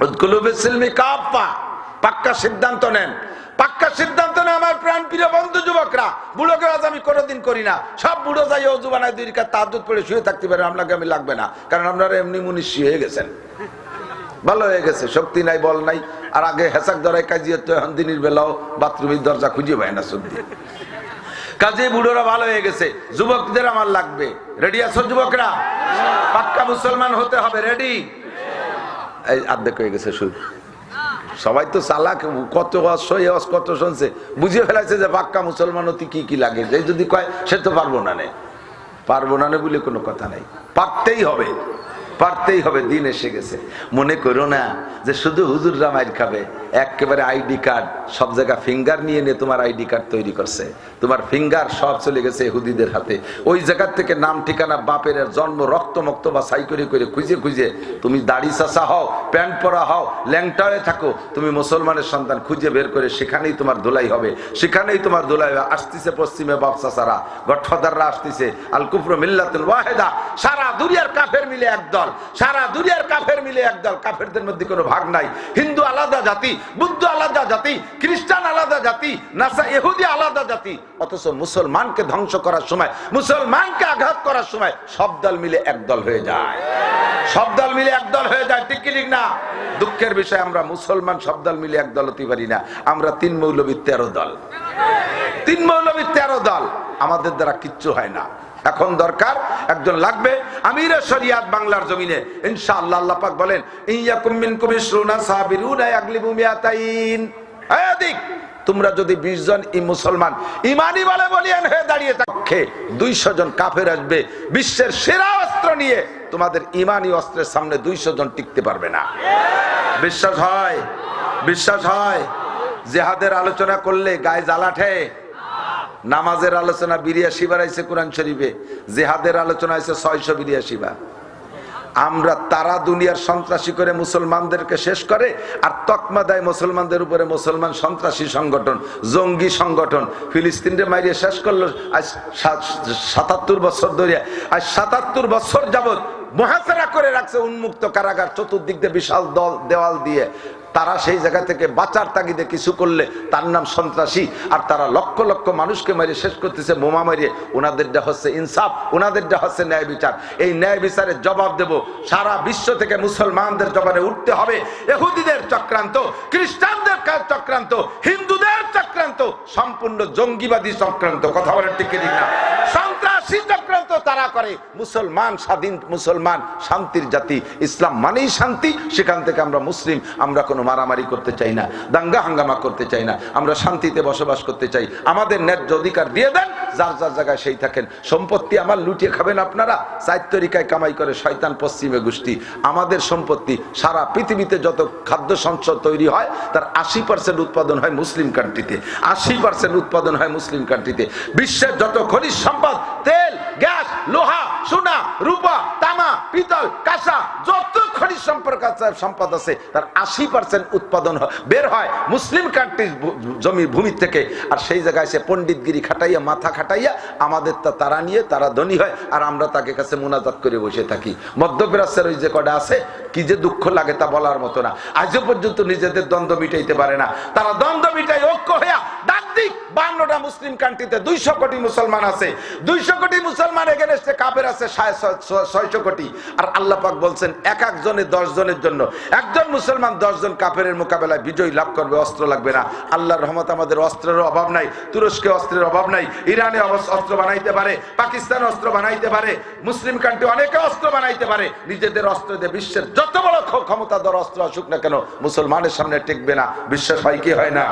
উদখুলু বিসসিলমি কাফা, পাক্কা সিদ্ধান্ত নেন, পাক্কা সিদ্ধান্ত নেন আমার প্রাণ প্রিয় বন্ধু যুবকরা। বুড়োকে আজ আমি কোনোদিন করি না, সব বুড়ো যাই ওযু বানায় 2 রাকাত তাহাজ্জুদ পড়ে শুয়ে থাকতে পারে, আপনাকে আমি লাগবে না, কারণ আপনারা এমনি মুনিশি হয়ে গেছেন, ভালো হয়ে গেছে, শক্তি নাই, বল নাই। আর আগে হেসাক ধরাই কাজী হতো, এখন দিনের বেলাও বাথরুমের দরজা খুঁজে পায় না সত্যি। কাজে বুড়োরা ভালো হয়ে গেছে, যুবকদের আমার লাগবে। রেডি আছো যুবকরা? পাক্কা মুসলমান হতে হবে, রেডি? এই আর্ধেক হয়ে গেছে শুরু, সবাই তো চালাক, কত কত শুনছে, বুঝে ফেলাইছে যে পাক্কা মুসলমান হতে কি কি লাগে। যে যদি কয় সে তো পারবো না নে, পারবো না নে বলে কোনো কথা নাই, পারতেই হবে, পারতেই হবে। দিন এসে গেছে। মনে করো না যে শুধু হুজুররা মাইর খাবে, একেবারে আইডি কার্ড সব জায়গা ফিঙ্গার নিয়ে নিয়ে তোমার আইডি কার্ড তৈরি করছে, তোমার ফিঙ্গার সব চলে গেছে ইহুদিদের হাতে। ওই জায়গার থেকে নাম ঠিকানা, বাপের জন্ম, রক্ত মক্ত বা সাই করে করে খুঁজে খুঁজে তুমি দাড়ি চাষা হও, প্যান্ট পরা হও, ল্যাংটা হয়ে থাকো, তুমি মুসলমানের সন্তান খুঁজে বের করে সেখানেই তোমার দোলাই হবে, সেখানেই তোমার দোলাই হবে। আসতেছে পশ্চিমে বাপ চাষারা, গডফাদাররা আসতেছে, আল কুফরু মিল্লাতুল ওয়াহিদা, সারা দুনিয়ার কাফের মিলে একদল, সারা দুনিয়ার কাফের মিলে একদল। কাফেরদের মধ্যে কোনো ভাগ নাই। হিন্দু আলাদা জাতি, বুদ্ধ আলাদা জাতি, খ্রিস্টান আলাদা জাতি, নাসা ইহুদি আলাদা জাতি। অথচ মুসলমানকে ধ্বংস করার সময়, মুসলমানকে আঘাত করার সময় সব দল মিলে একদল হয়ে যায়, সব দল মিলে একদল হয়ে যায়। ঠিক কি ঠিক না? দুঃখের বিষয়, আমরা মুসলমান সব দল মিলে একদল হতে পারি না। আমরা 3 মৌলবী 13 দল, 3 মৌলবী 13 দল, আমাদের দ্বারা কিচ্ছু হয় না। এখন দরকার একজন লাগবে আমিরে শরিয়াত বাংলার জমিনে, ইনশাআল্লাহ। আল্লাহ পাক বলেন, ইয়াকুম মিনকুম 20 সাবিরুনা ইয়াগলিবু মিয়াতাইন। আয়াদিক, তোমরা যদি 20 জন মুসলমান ইমানি বলে বলিয়ান হয়ে দাঁড়িয়ে থাকে, 200 জন কাফের আসবে বিশ্বের সেরা অস্ত্র নিয়ে, তোমাদের ইমানি অস্ত্রের সামনে 200 জন টিকতে পারবে না। বিশ্বাস হয়? বিশ্বাস হয়? জিহাদের আলোচনা করলে গায়ে জ্বালাঠে, নামাজের আলোচনা 82 বার আইছে কোরআন শরীফে, জিহাদের আলোচনা আছে 682 বার। আমরা তারা দুনিয়ার সন্ত্রাসী করে মুসলমানদেরকে শেষ করে, আর তকমা দেয় মুসলমানদের উপরে মুসলমান সন্ত্রাসী সংগঠন, জঙ্গি সংগঠন। ফিলিস্তিনকে মারিয়ে শেষ করলো আজ 77 বছর ধরে, আজ 77 বছর যাবৎ মুহাসারা করে রাখছে উন্মুক্ত কারাগার, চতুর্দিক দিয়ে বিশাল দেওয়াল দিয়ে। তারা সেই জায়গা থেকে বাঁচার তাগিদে কিছু করলে তার নাম সন্ত্রাসী, আর তারা লক্ষ লক্ষ মানুষকে মারিয়ে শেষ করতেছে বোমা মারিয়ে। ওনাদেরটা হচ্ছে ইনসাফ, ওনাদেরটা হচ্ছে ন্যায় বিচার। এই ন্যায় বিচারের জবাব দেব সারা বিশ্ব থেকে মুসলমানদের জবানে উঠতে হবে। ইহুদিদের চক্রান্ত, খ্রিস্টানদের চক্রান্ত, হিন্দুদের চক্রান্ত, সম্পূর্ণ জঙ্গিবাদী চক্রান্ত। কথা বলেন ঠিক কি না? সন্ত্রাসী চক্রান্ত তারা করে। মুসলমান স্বাধীন, মুসলমান শান্তির জাতি, ইসলাম মানেই শান্তি। সেখান থেকে আমরা মুসলিম, আমরা কোনো মারামারি করতে চাই না, দাঙ্গা হাঙ্গামা করতে চাই না, আমরা শান্তিতে বসবাস করতে চাই। আমাদের ন্যায্য অধিকার দিয়ে দেন, যার যার জায়গায় সেই থাকেন। সম্পত্তি আমার লুটিয়ে খাবেন আপনারা, 4 তরিকায় কামাই করে শয়তান পশ্চিমে গোষ্ঠী। আমাদের সম্পত্তি সারা পৃথিবীতে যত খাদ্য সঞ্চয় তৈরি হয় তার 80% উৎপাদন হয় মুসলিম কান্ট্রিতে, 80% উৎপাদন হয় মুসলিম কান্ট্রিতে। বিশ্বের যত খনিজ সম্পদ, তেল, গ্যাস, লোহা, সোনা, রূপা, তামা, পিতল, কাঁসা, যত খনিজ সম্পদ আছে তার 80% উৎপাদন বের হয় মুসলিম কান্ট্রির ভূমি থেকে। আর সেই জায়গায় সে পণ্ডিতগিরি খাটাইয়া, মাথা খাটাইয়া আমাদের তারা নিয়ে তারা ধনী হয়, আর আমরা তাকে কাছে মুনাজাত করে বসে থাকি। মধ্যপ্রাচ্যের ওই যে কটা আছে, কি যে দুঃখ লাগে তা বলার মতো না। আজও পর্যন্ত নিজেদের দ্বন্দ্ব মিটাইতে পারে না। তারা দ্বন্দ্ব মিটাই ঐক্য হইয়া ডাক দিক 52টা মুসলিম কান্ট্রিতে 200 কোটি মুসলমান আছে, 200 কোটি মুসলমান এগেনস্টে কাফের আছে 600 কোটি। আর আল্লাহ পাক বলছেন এক একজনে 10 জনের জন্য, একজন মুসলমান 10 জন কাফেরের মোকাবেলায় বিজয় লাভ করবে, অস্ত্র লাগবে না। আল্লাহর রহমত, আমাদের অস্ত্রের অভাব নাই, তুরস্কে অস্ত্রের অভাব নাই, ইরানে অস্ত্র বানাইতে পারে, পাকিস্তান অস্ত্র বানাইতে পারে, মুসলিম কান্ট্রি অনেকে অস্ত্র বানাইতে পারে। নিজেদের অস্ত্র দিয়ে বিশ্বের যত বড় ক্ষমতাধর অস্ত্র আসুক না কেন মুসলমানের সামনে টিকবে না। বিশ্বাস হয় কি হয় না?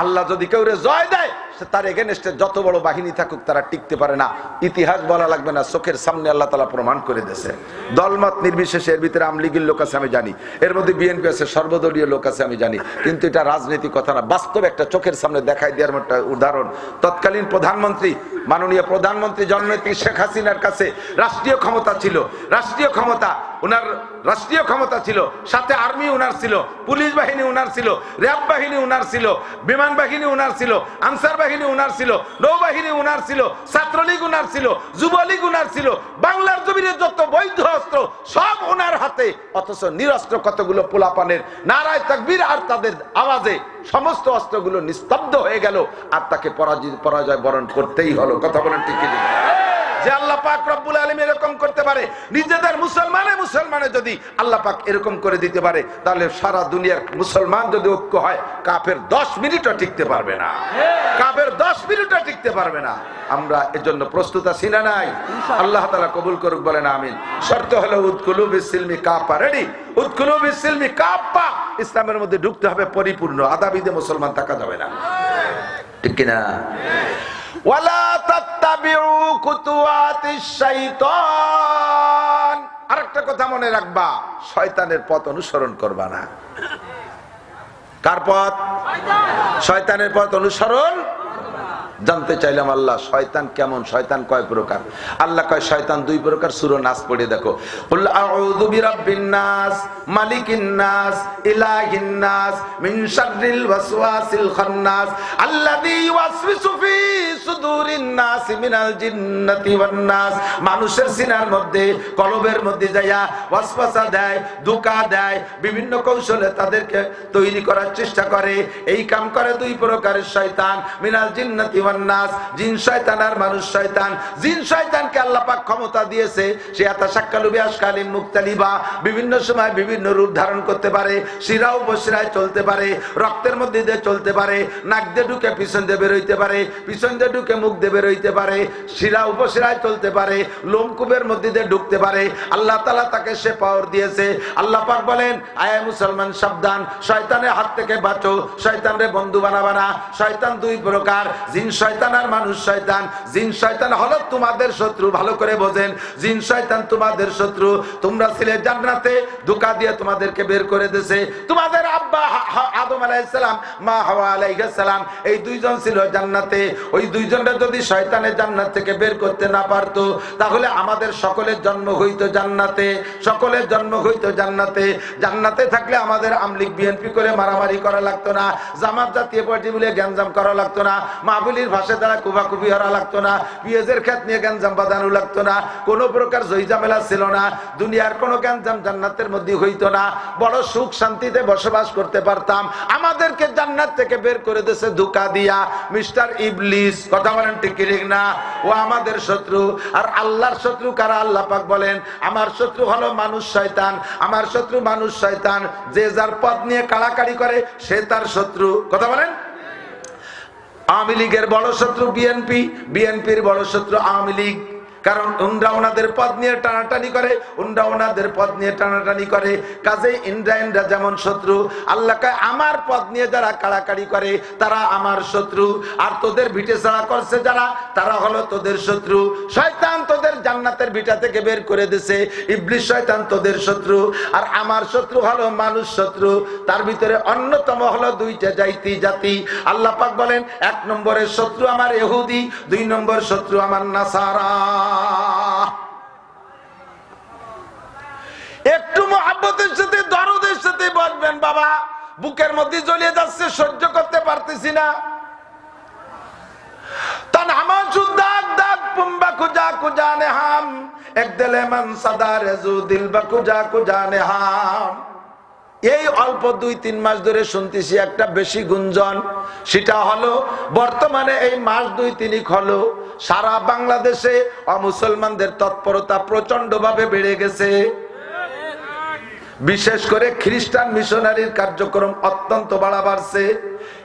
আল্লাহ যদি কেউ জয় দেয়, তার এগেনস্টে যত বড় বাহিনী থাকুক তারা টিকতে পারে না। ইতিহাস বলা লাগবে না, চোখের সামনে আল্লাহ তাআলা প্রমাণ করে দিয়েছে। দলমত নির্বিশেষে এর ভিতরে আওয়ামী লীগের লোক আছে আমি জানি, এর মধ্যে বিএনপি আছে, সর্বদলীয় লোক আছে আমি জানি, কিন্তু এটা রাজনৈতিক কথা না, বাস্তব একটা চোখের সামনে দেখাই দেওয়ার একটা উদাহরণ। তৎকালীন প্রধানমন্ত্রী, মাননীয় প্রধানমন্ত্রী জননেত্রী শেখ হাসিনার কাছে রাষ্ট্রীয় ক্ষমতা ছিল, রাষ্ট্রীয় ক্ষমতা উনার রাষ্ট্রীয় ক্ষমতা ছিল, সাথে আর্মি উনার ছিল, পুলিশ বাহিনী উনার ছিল, র্যাব বাহিনী উনার ছিল, বিমান বাহিনী উনার ছিল, আনসার বাহিনী উনার ছিল, নৌবাহিনী উনার ছিল, ছাত্রলীগ উনার ছিল, যুবলীগ উনার ছিল, বাংলার জমিনে যত বৈধ অস্ত্র সব উনার হাতে। অথচ নিরস্ত্র কতগুলো পোলাপানের নারায়ে তাকবীর আর তাদের আওয়াজে সমস্ত অস্ত্রগুলো নিস্তব্ধ হয়ে গেল, আর তাকে পরাজয় বরণ করতেই হলো। কথা বলেন ঠিক কি? যে আল্লাহ পাক রব্বুল আলামিন এরকম করতে পারে, নিজেদের মুসলমানে যদি আল্লাহ পাক এরকম করে দিতে পারে, তাহলে সারা দুনিয়ার মুসলমান যদি ঐক্য হয়, কাফের 10 মিনিটও টিকতে পারবে না, কাফের 10 মিনিটও টিকতে পারবে না। আমরা এজন্য প্রস্তুত আছি না নাই? আল্লাহ তাআলা কবুল করুক, বলেন আমিন। শর্ত হলো উদখুলু বিসিলমি কাফা, রেডি? উদখুলু বিসিলমি কাফা, ইসলামের মধ্যে ঢুকতে হবে পরিপূর্ণ, আদাবিদে মুসলমান থাকা যাবে না, ঠিক কি না? ওয়ালা তাত্তাবিউ খুতুওয়াতিশ শাইতান, আরেকটা কথা মনে রাখবা, শয়তানের পথ অনুসরণ করবা না। কার পথ? শয়তানের পথ অনুসরণ। জানতে চাইলাম আল্লাহ শয়তান কেমন, শয়তান কয় প্রকার? আল্লাহ কয় শয়তান 2 প্রকার। সূরা নাস পড়ে দেখো, কুল আউযু বিরাব্বিন নাস, মালিকিন নাস, ইলাহিন নাস, মিন শাররিল ওয়াসওয়াসিল খান্নাস, আল্লাযী ইউওয়াসওয়িসু ফি সুদুরিন নাস মিনাল জিন্নাতি ওয়ান নাস। মানুষের সিনার মধ্যে, কলবের মধ্যে যায়া ওয়াসওয়াসা দেয়, ধোঁকা দেয়, বিভিন্ন কৌশলে তাদেরকে তৈরি করার চেষ্টা করে। এই কাম করে 2 প্রকারের শয়তান, মিনাল জিন্নাতি নাস, জিন শয়তান আর মানুষ শয়তান। জিন শয়তানকে আল্লাহ পাক ক্ষমতা দিয়েছে, সে আতাশাক্কালু বিআশকালিন মুখতালিফা, বিভিন্ন সময় বিভিন্ন রূপ ধারণ করতে পারে, শিরা উপশিরায় চলতে পারে, রক্তের মধ্যে দিয়ে চলতে পারে, নাক দিয়ে ঢুকে পিছন দিয়ে বের হইতে পারে, পিছন দিয়ে ঢুকে মুখ দিয়ে বের হইতে পারে, শিরা উপশিরায় চলতে পারে, লোমকূপের মধ্যে দিয়ে ঢুকতে পারে। আল্লাহ তাআলা তাকে সে পাওয়ার দিয়েছে। আল্লাহ পাক বলেন, আয়ে মুসলমান সাবধান, শয়তানের হাত থেকে বাঁচো, শয়তানরে বন্ধু বানাবা না। শয়তান 2 প্রকার, জিন শয়তান আর মানুষ শয়তান। জিন শয়তান হলো তোমাদের শত্রু, ভালো করে বোঝেন। জিন শয়তান তোমাদের শত্রু। তোমরা ছিলে জান্নাতে, ধোঁকা দিয়ে তোমাদেরকে বের করে দিয়েছে। তোমাদের আব্বা আদম আলাইহিস সালাম, মা হাওয়া আলাইহিস সালাম, এই 2 জন ছিল জান্নাতে। ওই 2 জনের যদি শয়তানের জান্নাত থেকে বের করতে না পারতো, তাহলে আমাদের সকলের জন্ম হইতো জান্নাতে, সকলের জন্ম হইতো জান্নাতে। জান্নাতে থাকলে আমাদের আমলিক বিএনপি করে মারামারি করা লাগতো না, জামাত জাতীয় পার্টি বলে গ্যাঞ্জাম করা লাগতো না, মাহফিলের ভাষা দ্বারা কুবাকুবি হরা লাগতো না, পিঁয়াজের ক্ষেত নিয়ে গ্যাঞ্জাম বাঁধানো লাগতো না, কোনো প্রকার ঝইঝামেলা ছিল না, দুনিয়ার কোনো গ্যাঞ্জাম জান্নাতের মধ্যে হইতো না। বড় সুখ শান্তিতে বসবাস করতে পারতাম। আমাদেরকে জান্নাত থেকে বের করে দিয়েছে ধোঁকা দিয়া মিস্টার ইবলিস। কথা বলেন ঠিক কি না? ও আমাদের শত্রু। আর আল্লাহর শত্রু কারা? আল্লাহ পাক বলেন, আমার শত্রু হলো মানুষ শয়তান, আমার শত্রু মানুষ শয়তান। যে যার পথ নিয়ে কাড়াকাড়ি করে সে তার শত্রু। কথা বলেন। আওয়ামী লীগের বড় শত্রু বিএনপি, বিএনপির বড় শত্রু আওয়ামী লীগ। কারণ উনরা ওনাদের পদ নিয়ে টানাটানি করে, উনরা ওনাদের পদ নিয়ে টানাটানি করে। কাজে ইন্দ্রা যেমন শত্রু, আল্লাহ কয় আমার পদ নিয়ে যারা কাড়াকাড়ি করে তারা আমার শত্রু। আর তোদের ভিটে ছাড়া করছে যারা, তারা হলো তোদের শত্রু। শয়তান তোদের জান্নাতের ভিটা থেকে বের করে দিয়েছে, ইবলিস শয়তান তোদের শত্রু। আর আমার শত্রু হলো মানুষ শত্রু। তার ভিতরে অন্যতম হলো 2টা জাতি। আল্লাহ পাক বলেন, 1 নম্বরের শত্রু আমার ইহুদি, 2 নম্বর শত্রু আমার নাসারা। একটু মহব্বতের সাথে, দরদের সাথে বলবেন, বাবা বুকের মধ্যে জ্বলিয়ে যাচ্ছে, সহ্য করতে পারতেছি না। তান আমার সুদাক দাক পুম্বা কুজা কুজানে হাম, এক দিলে মান সাদা রেজু দিল বা কুজা কুজানে হাম। এই অল্প 2-3 মাস ধরে শুনতেছি একটা বেশি গুঞ্জন, সেটা হলো বর্তমানে এই মাস 2-3 হলো সারা বাংলাদেশে অমুসলমানদের তৎপরতা প্রচন্ড ভাবে বেড়ে গেছে। বিশেষ করে খ্রিস্টান মিশনারির কার্যক্রম অত্যন্ত বাড়ছে।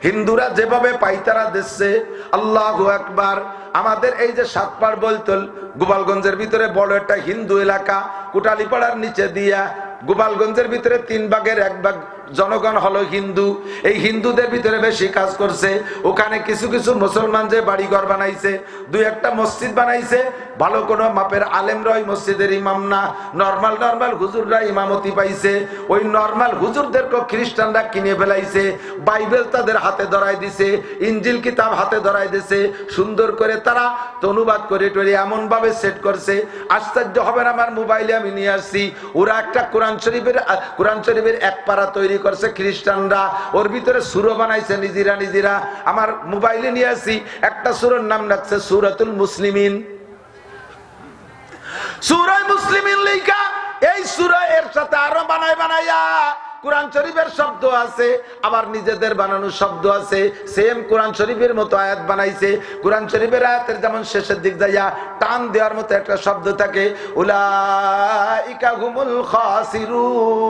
হিন্দুরা যেভাবে পাইতারা দিচ্ছে, আল্লাহু আকবার। আমাদের এই যে সাতপাড় বলতল গোপালগঞ্জের ভিতরে বড় একটা হিন্দু এলাকা, কোটালীপাড়ার নিচে দিয়া গোপালগঞ্জের ভিতরে 3 ভাগের 1 ভাগ জনগণ হলো হিন্দু। এই হিন্দুদের ভিতরে বেশি কাজ করছে। ওখানে কিছু কিছু মুসলমান যে বাড়িঘর বানাইছে, 2-1টা মসজিদ বানাইছে, ভালো কোনো মাপের আলেমরা ওই মসজিদের ইমাম না, নর্মাল হুজুররা ইমামতি পাইছে। ওই নর্মাল হুজুরদেরকে খ্রিস্টানরা কিনে ফেলাইছে, বাইবেল তাদের হাতে ধরাই দিছে, ইঞ্জিল কিতাব হাতে ধরাই দিছে। সুন্দর করে তারা অনুবাদ করে টরে এমন ভাবে সেট করছে, আশ্চর্য হবেন। আমার মোবাইলে আমি নিয়ে আসছি, ওরা একটা কোরআন শরীফের 1 পারা তৈরি করছে খ্রিস্টানরা, ওর ভিতরে সূরা বানাইছে নিজেরা। আমার মোবাইলে নিয়ে আসি, একটা সূরার নাম রাখছে সূরাতুল মুসলিমিন। সূরা মুসলিমিন লেখা, এই সূরা এর সাথে আরো বানাইয়া কোরআন শরীফের শব্দ আছে, আবার নিজেদের বানানো শব্দ আছে। সেম কোরআন শরীফের মতো আয়াত বানাইছে। কোরআন শরীফের আয়াতের যেমন শেষের দিক যাইয়া টান দেওয়ার মতো একটা শব্দ থাকে, উলাইকা হুমুল খাসিরুন,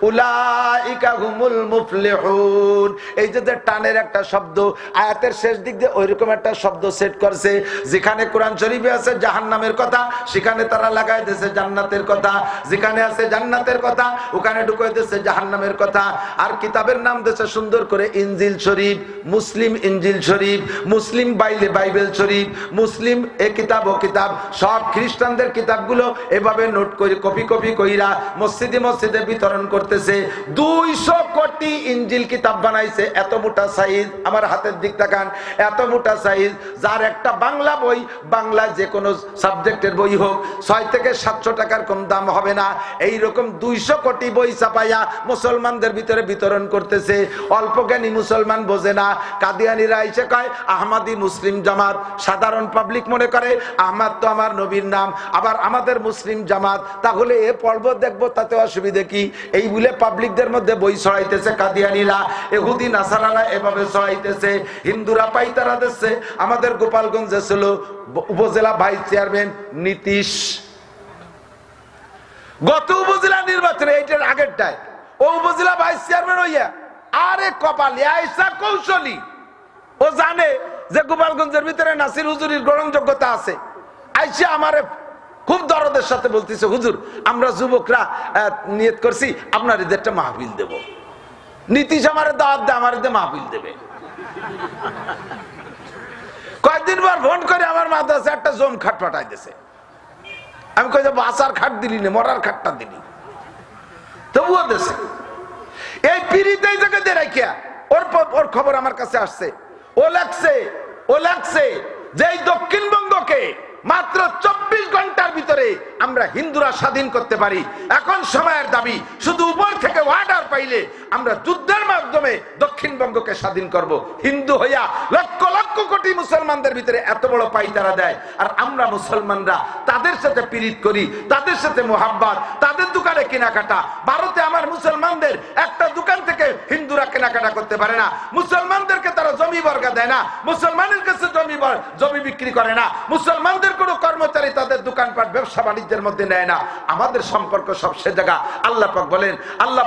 উলাইকা হুমুল মুফলিহুন। এই যে টানের একটা শব্দ আয়াতের শেষ দিক দিয়ে ওইরকম একটা শব্দ সেট করছে। যেখানে কোরআন শরীফে আছে জাহান্নামের কথা, সেখানে তারা লাগাই দিয়েছে জান্নাতের কথা। যেখানে আছে জান্নাতের কথা, ওখানে ঢুকাই দিয়েছে জাহান্নামের কথা। আর কিতাবের নাম দিয়েছে সুন্দর করে ইনজিল শরীফ, মুসলিম ইনজিল শরীফ, মুসলিম বাইবেল শরীফ, মুসলিম এ কিতাব ও কিতাব। সব খ্রিস্টানদের কিতাবগুলো এভাবে নোট করে কপি কইরা মসজিদে বিতরণ করতেছে। 200 কোটি ইনজিল কিতাব বানাইছে। এত মোটা সাইজ, আমার হাতের দিক তাকান, এত মোটা সাইজ, যার একটা বাংলা বই, বাংলা যে কোনো সাবজেক্টের বই হোক 6 থেকে 700 টাকার কম দাম হবে না। এইরকম 200 কোটি বই ছাপাইয়া মুসলমানদের ভিতরে বিতরণ করতেছে। অল্প জ্ঞানী মুসলমান বোঝে না। কাদিয়ানীরা এসে কয় আহমদি মুসলিম জামাত, সাধারণ পাবলিক মনে করে আহমদ তো আমার নবীর নাম, আবার আমাদের মুসলিম জামাত, তাহলে এ পর্ব দেখবো, তাতে অসুবিধা কি? এই বলে পাবলিকদের মধ্যে বই ছড়াইতেছে কাদিয়ানীরা, ইহুদি নাসারারা এভাবে ছড়াইতেছে। হিন্দুরা পাইতারা দিচ্ছে। আমাদের গোপালগঞ্জে ছিল উপজেলা ভাইস চেয়ারম্যান নীতিশ, গত উপজেলা নির্বাচনে, এইটার আগেরটায় ও উপজেলা ভাইস চেয়ারম্যান হইয়া, আরে কপালে আইসা কৌশলী, ও জানে যে গোপালগঞ্জের ভিতরে নাসির হুজুরির গ্রহণযোগ্যতা আছে। আইসা আমারে খুব দরদের সাথে বলতেছে, হুজুর আমরা যুবকরা নিয়ত করছি আপনার এদেরটা মাহফিল দেব। নীতিশ আমারে দাওয়াত দেয়, আমার এদের মাহফিল দেবে। কয়েকদিন পর ফোন করে আমার মাদ্রাসা একটা জম খাট পাঠাই দিয়েছে। আমি কই যে বাসার খাট দিলি না, মরার খাটটা দিলি, তবুও দেশে এই পিড়িতে এই জায়গায় দিয়ে রাখিয়া ওর খবর আমার কাছে আসছে। ও লাগছে যে এই দক্ষিণবঙ্গকে মাত্র 24 ঘন্টার ভিতরে আমরা হিন্দুরা স্বাধীন করতে পারি। এখন সময়ের দাবি, শুধু উপর থেকে অর্ডার পাইলে আমরা যুদ্ধের মাধ্যমে দক্ষিণবঙ্গকে স্বাধীন করব। হিন্দু হইয়া লক্ষ লক্ষ কোটি মুসলমানদের ভিতরে এত বড় পাইতারা দেয়, আর আমরা মুসলমানরা তাদের সাথে পীড়িত করি, তাদের সাথে মোহাব্বত, তাদের দোকানে কেনাকাটা। ভারতে আমার মুসলমানদের একটা দোকান থেকে হিন্দুরা কেনাকাটা করতে পারে না। মুসলমানদেরকে তারা জমি বর্গা দেয় না, মুসলমানের কাছে জমি বিক্রি করে না, মুসলমানদের কোনো কর্মচারী তাদের দোকানপাট ব্যবসা বাণিজ্যের মধ্যে নেয় না। আমাদের সম্পর্ক সব সে জায়গা। আল্লাহ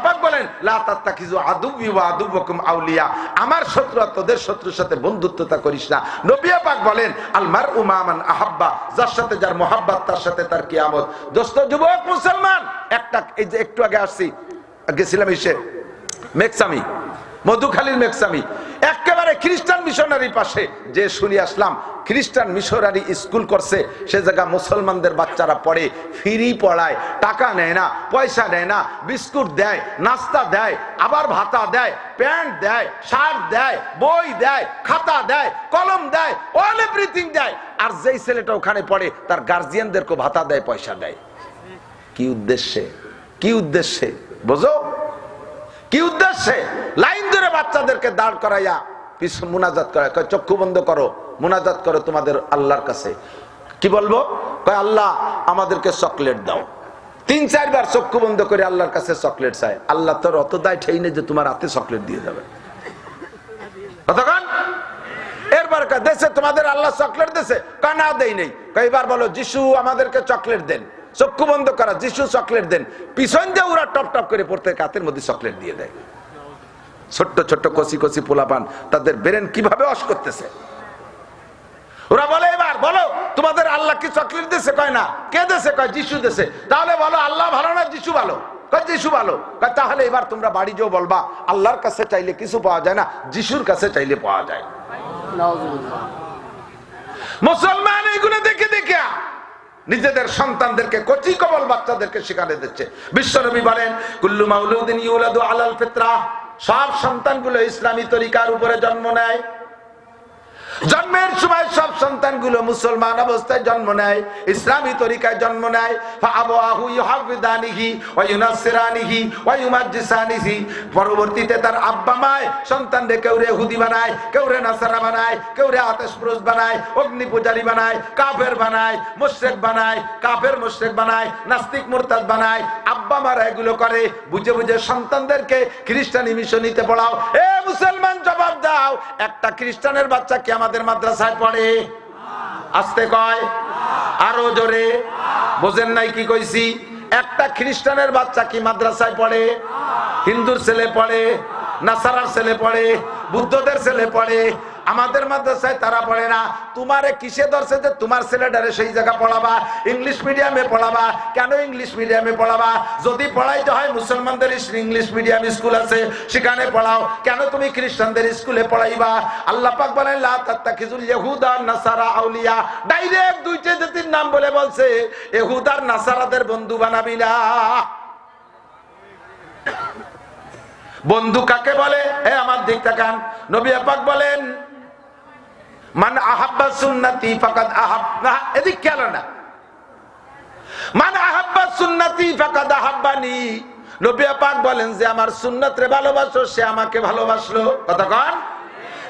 পাক বলেন লা তাত্তাখিযু আদুওয়ি ওয়া আদুওয়াকুম আউলিয়া, আমার শত্রু তোদের শত্রুর সাথে বন্ধুত্বতা করিস না। নবী পাক বলেন আল মারউ মা মান আহাব্বা, যার সাথে যার মোহাব্বত তার সাথে তার কিয়ামত। দোস্ত যুবক মুসলমান, একটা এই যে একটু আগে আসছি, গেছিলাম এসে মেকসামি, মধুখালীর মেকসামি, একেবারে খ্রিস্টান মিশনারি পাশে যে শুনে আসলাম খ্রিস্টান মিশনারি স্কুল করছে। সে জায়গা মুসলমানদের বাচ্চারা পড়ে, ফ্রি পড়ায়, টাকা নেয় না, পয়সা নেয় না, বিস্কুট দেয়, নাস্তা দেয়, আবার ভাতা দেয়, প্যান্ট দেয়, শার্ট দেয়, বই দেয়, খাতা দেয়, কলম দেয়, অল এভরিথিং দেয়। আর যেই ছেলেটা ওখানে পড়ে তার গার্জিয়ানদেরকে ভাতা দেয়, পয়সা দেয়। কি উদ্দেশ্যে বোঝো? কি উদ্দেশ্যে? লাইন ধরে বাচ্চাদেরকে দাঁড় করাইয়া পিছু মুনাজাত করায়, চক্ষু বন্ধ করো, মুনাজাত করো তোমাদের আল্লাহর কাছে। কি বলবো? কয় আল্লাহ আমাদেরকে চকলেট দাও, 3-4 বার চক্ষু বন্ধ করে আল্লাহর কাছে চকলেট চায়, আল্লাহ তোর অত দায় ঠেই নেই যে তোমার হাতে চকলেট দিয়ে যাবে। কতক্ষণ এরপর দেশে তোমাদের আল্লাহ চকলেট দেশে কানা দেই নেই, কয়েকবার বলো যিশু আমাদেরকে চকলেট দেন, চক্ষু বন্ধ করা যিশু চকলেট দেন, পিছন দিয়ে ওরা টপ টপ করে প্রত্যেক হাতের মধ্যে চকলেট দিয়ে দেয়। ছোট্ট ছোট্ট কচি কচি পোলাপান তাদের ব্রেন কিভাবে অস করতেছে। ওরা বলে এবার বলো তোমাদের আল্লাহ কি চকলেট দেশে? কয় না। কে দেশে? কয় যিশু দেশে। তাহলে বলো আল্লাহ ভালো না যিশু ভালো? কয় যিশু ভালো। কয় তাহলে এবার তোমরা বাড়ি যেও বলবা আল্লাহর কাছে চাইলে কিছু পাওয়া যায় না, যিশুর কাছে চাইলে পাওয়া যায়। মুসলমান এইগুলো দেখে দেখে নিজেদের সন্তানদেরকে কচি কবল বাচ্চাদেরকে শিখাতে দিচ্ছে। বিশ্বনবী বলেন কুল্লু মাউলুদিন ইউলাদু আলাল ফিতরা, সব সন্তানগুলো ইসলামী তরিকার উপরে জন্ম নেয়। জন্মের সময় সব সন্তানগুলো মুসলমান অবস্থায় জন্ম নেয়, ইসলামী তরিকায় জন্ম নেয়। ফাআবাহু ইউহাফিদানিহি ওয়া ইউনাসসিরানিহি ওয়া ইউমাজ্জিসানিহি, পরবর্তীতে তার আব্বা মায় সন্তানকে কেউ ইহুদি বানায়, কেউ নাসারা বানায়, কেউ আতেশপুরুষ বানায়, অগ্নি পূজারী বানায়, কাফের বানায়, মুশরিক বানায়, কাফের মুশরিক বানায়, নাস্তিক মুরতাদ বানায়। আব্বা মারা এগুলো করে, বুঝে বুঝে সন্তানদেরকে খ্রিস্টানি মিশনীতে পড়াও। এ মুসলমান জবাব দাও, একটা খ্রিস্টানের বাচ্চা কি আমাদের মাদ্রাসায় পড়ে? আস্তে কয়, আরো জোরে। বোঝেন নাই কি কইছি? একটা খ্রিস্টানের বাচ্চা কি মাদ্রাসায় পড়ে? হিন্দুর ছেলে পড়ে, নাসারার ছেলে পড়ে, বুদ্ধদের ছেলে পড়ে, আমাদের মাদ্রাসায় তারা পড়ে না। তোমারে কিসে ধরছে যে তোমার ছেলেটারে সেই জায়গা পড়াবা? ইংলিশ মিডিয়ামে পড়াবা। কেন ইংলিশ মিডিয়ামে পড়াবা? যদি পড়াইতে হয় মুসলমানদের ইংলিশ মিডিয়াম স্কুল আছে সেখানে পড়াও, কেন তুমি খ্রিস্টানদের স্কুলে পড়াইবা? আল্লাহ পাক বলেন লা তাত্তাখিজুল ইয়াহুদা ওয়ান নাসারা আউলিয়া, ডাইরেক্ট দুইটা জাতির নাম বলে বলছে ইহুদার নাসারাদের বন্ধু বানাবি না। বন্ধু কাকে বলে? এ আমার দিক তাকান, নবী পাক বলেন মান আহাব্বা সুন্নতি ফাকাদ আহাব্বা, এদিক খেলো না, মান আহাব্বা সুন্নতি ফাকাদ আহাব্বানি। নবী পাক বলেন যে আমার সুন্নাত রে ভালোবাসো সে আমাকে ভালোবাসলো। কতক্ষণ?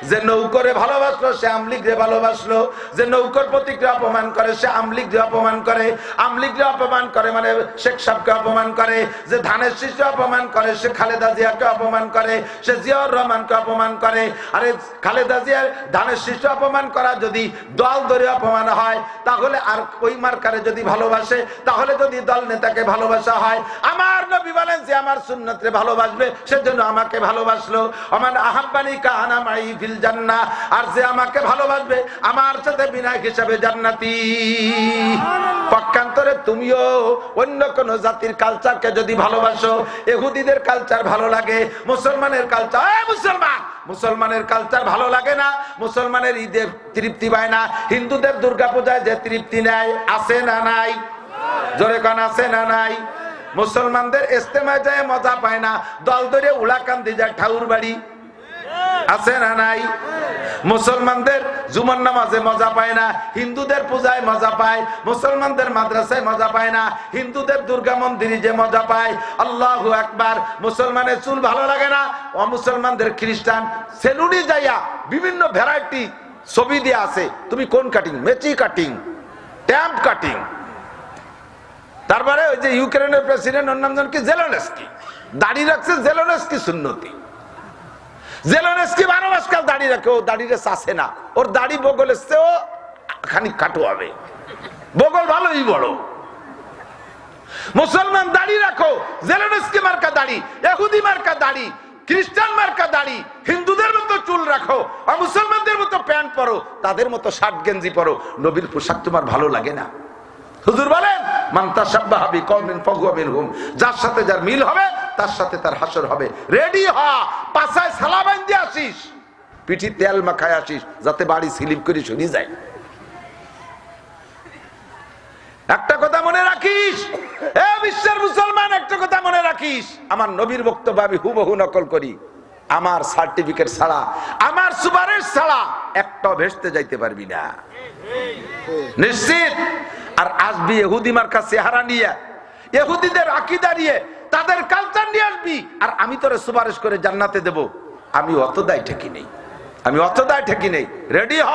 যে নৌকরে ভালোবাসলো সে আমলিগরে ভালোবাসলো, যে নৌকর প্রতিকে অপমান করে সে আমলিগরে অপমান করে, আমলিগরে অপমান করে মানে শেখ সাহেবকে অপমান করে, যে ধানের শীষকে অপমান করে সে খালেদা জিয়াকে অপমান করে, সে জিয়াউর রহমানকে অপমান করে। আরে খালেদা জিয়ার ধানের শীষকে অপমান করা যদি দল ধরে অপমান হয় তাহলে আর ওই মার্কারে যদি ভালোবাসে, তাহলে যদি দল নেতাকে ভালোবাসা হয়, আমার নবী বলেন যে আমার সুন্নতরে ভালোবাসবে সেজন্য আমাকে ভালোবাসলো। আমান আহাব্বানি কানা মাই ফিল জান্নাহ, আর যে আমাকে ভালোবাসবে আমার সাথে বিনায়ক হিসাবে জান্নাতি। পক্ষান্তরে তুমিও অন্য কোন জাতির কালচারকে যদি ভালোবাসো, ইহুদিদের কালচার ভালো লাগে, মুসলমানের কালচার, মুসলমানের কালচার ভালো লাগে না, মুসলমানের ঈদে তৃপ্তি পায় না, হিন্দুদের দুর্গাপূজায় যে তৃপ্তি নেয় আছে না নাই? জোরে কান আছে না নাই? মুসলমানদের ইস্তেমায় যায় মজা পায় না, দল ধরে উলাকান্দি যায় ঠাউর বাড়ি আছে না নাই? মুসলমানদের জুমার নামাজে মজা পায় না, হিন্দুদের পূজায় মজা পায়, মুসলমানদের মাদ্রাসায় মজা পায় না, হিন্দুদের দুর্গা মন্দিরে যে মজা পায়। আল্লাহু আকবার। মুসলমানের চুল ভালো লাগে না, অমুসলমানদের খ্রিস্টান সেলুনে যাইয়া বিভিন্ন ভ্যারাইটি ছবি দিয়ে আছে, তুমি কোন cutting? Messi cutting, temp cutting. তারপরে ওই যে ইউক্রেনের প্রেসিডেন্ট ওর নাম কি জেলেনস্কি, দাড়ি রাখছে জেলেনস্কি সুন্নতি। জেলেনস্কি 12 মাস কাল দাড়ি রাখে, ও দাড়িরে চাষে না, ওর দাড়ি বগলের চেয়েও খানিক কাটো হবে, বগল ভালোই বড়। মুসলমান দাড়ি রাখো, জেলেনস্কি মার্কা দাড়ি, ইহুদি মার্কা দাড়ি, খ্রিস্টান মার্কা দাড়ি, হিন্দুদের মতো চুল রাখো আর মুসলমানদের মতো প্যান্ট পরো, তাদের মতো শার্ট গেঞ্জি পরো, নবীর পোশাক তোমার ভালো লাগে না? হুজুর বলেন মান তাশাব্বাহা বিকওমিন ফাহুয়া মিনহুম, যার সাথে যার মিল হবে তার সাথে তার হাসর হবে। রেডি হ, পাছায় সালা বাঁধে আসিস, পিঠি তেল মাখায় আসিস, যাতে বাড়ি স্লিপ করে শুনি যায়। একটা কথা মনে রাখিস, এ বিশ্বের মুসলমান, একটা কথা মনে রাখিস, আমার নবীর বক্তব্য আমি হুবহু নকল করি, আমার সার্টিফিকেট ছাড়া, আমার সুপারিশ ছাড়া একটাও ভেস্তে যাইতে পারবি না, নিশ্চিত। আর আসবি ইহুদি মার্কা চেহারা নিয়ে, ইহুদিদের আকীদা নিয়ে, তাদের কালচার নিয়ে আসবি, আর আমি তোরে সুপারিশ করে জান্নাতে দেব, আমি অত দায় ঠেকি নেই, আমি অত দায় ঠেকি নেই। রেডি হ,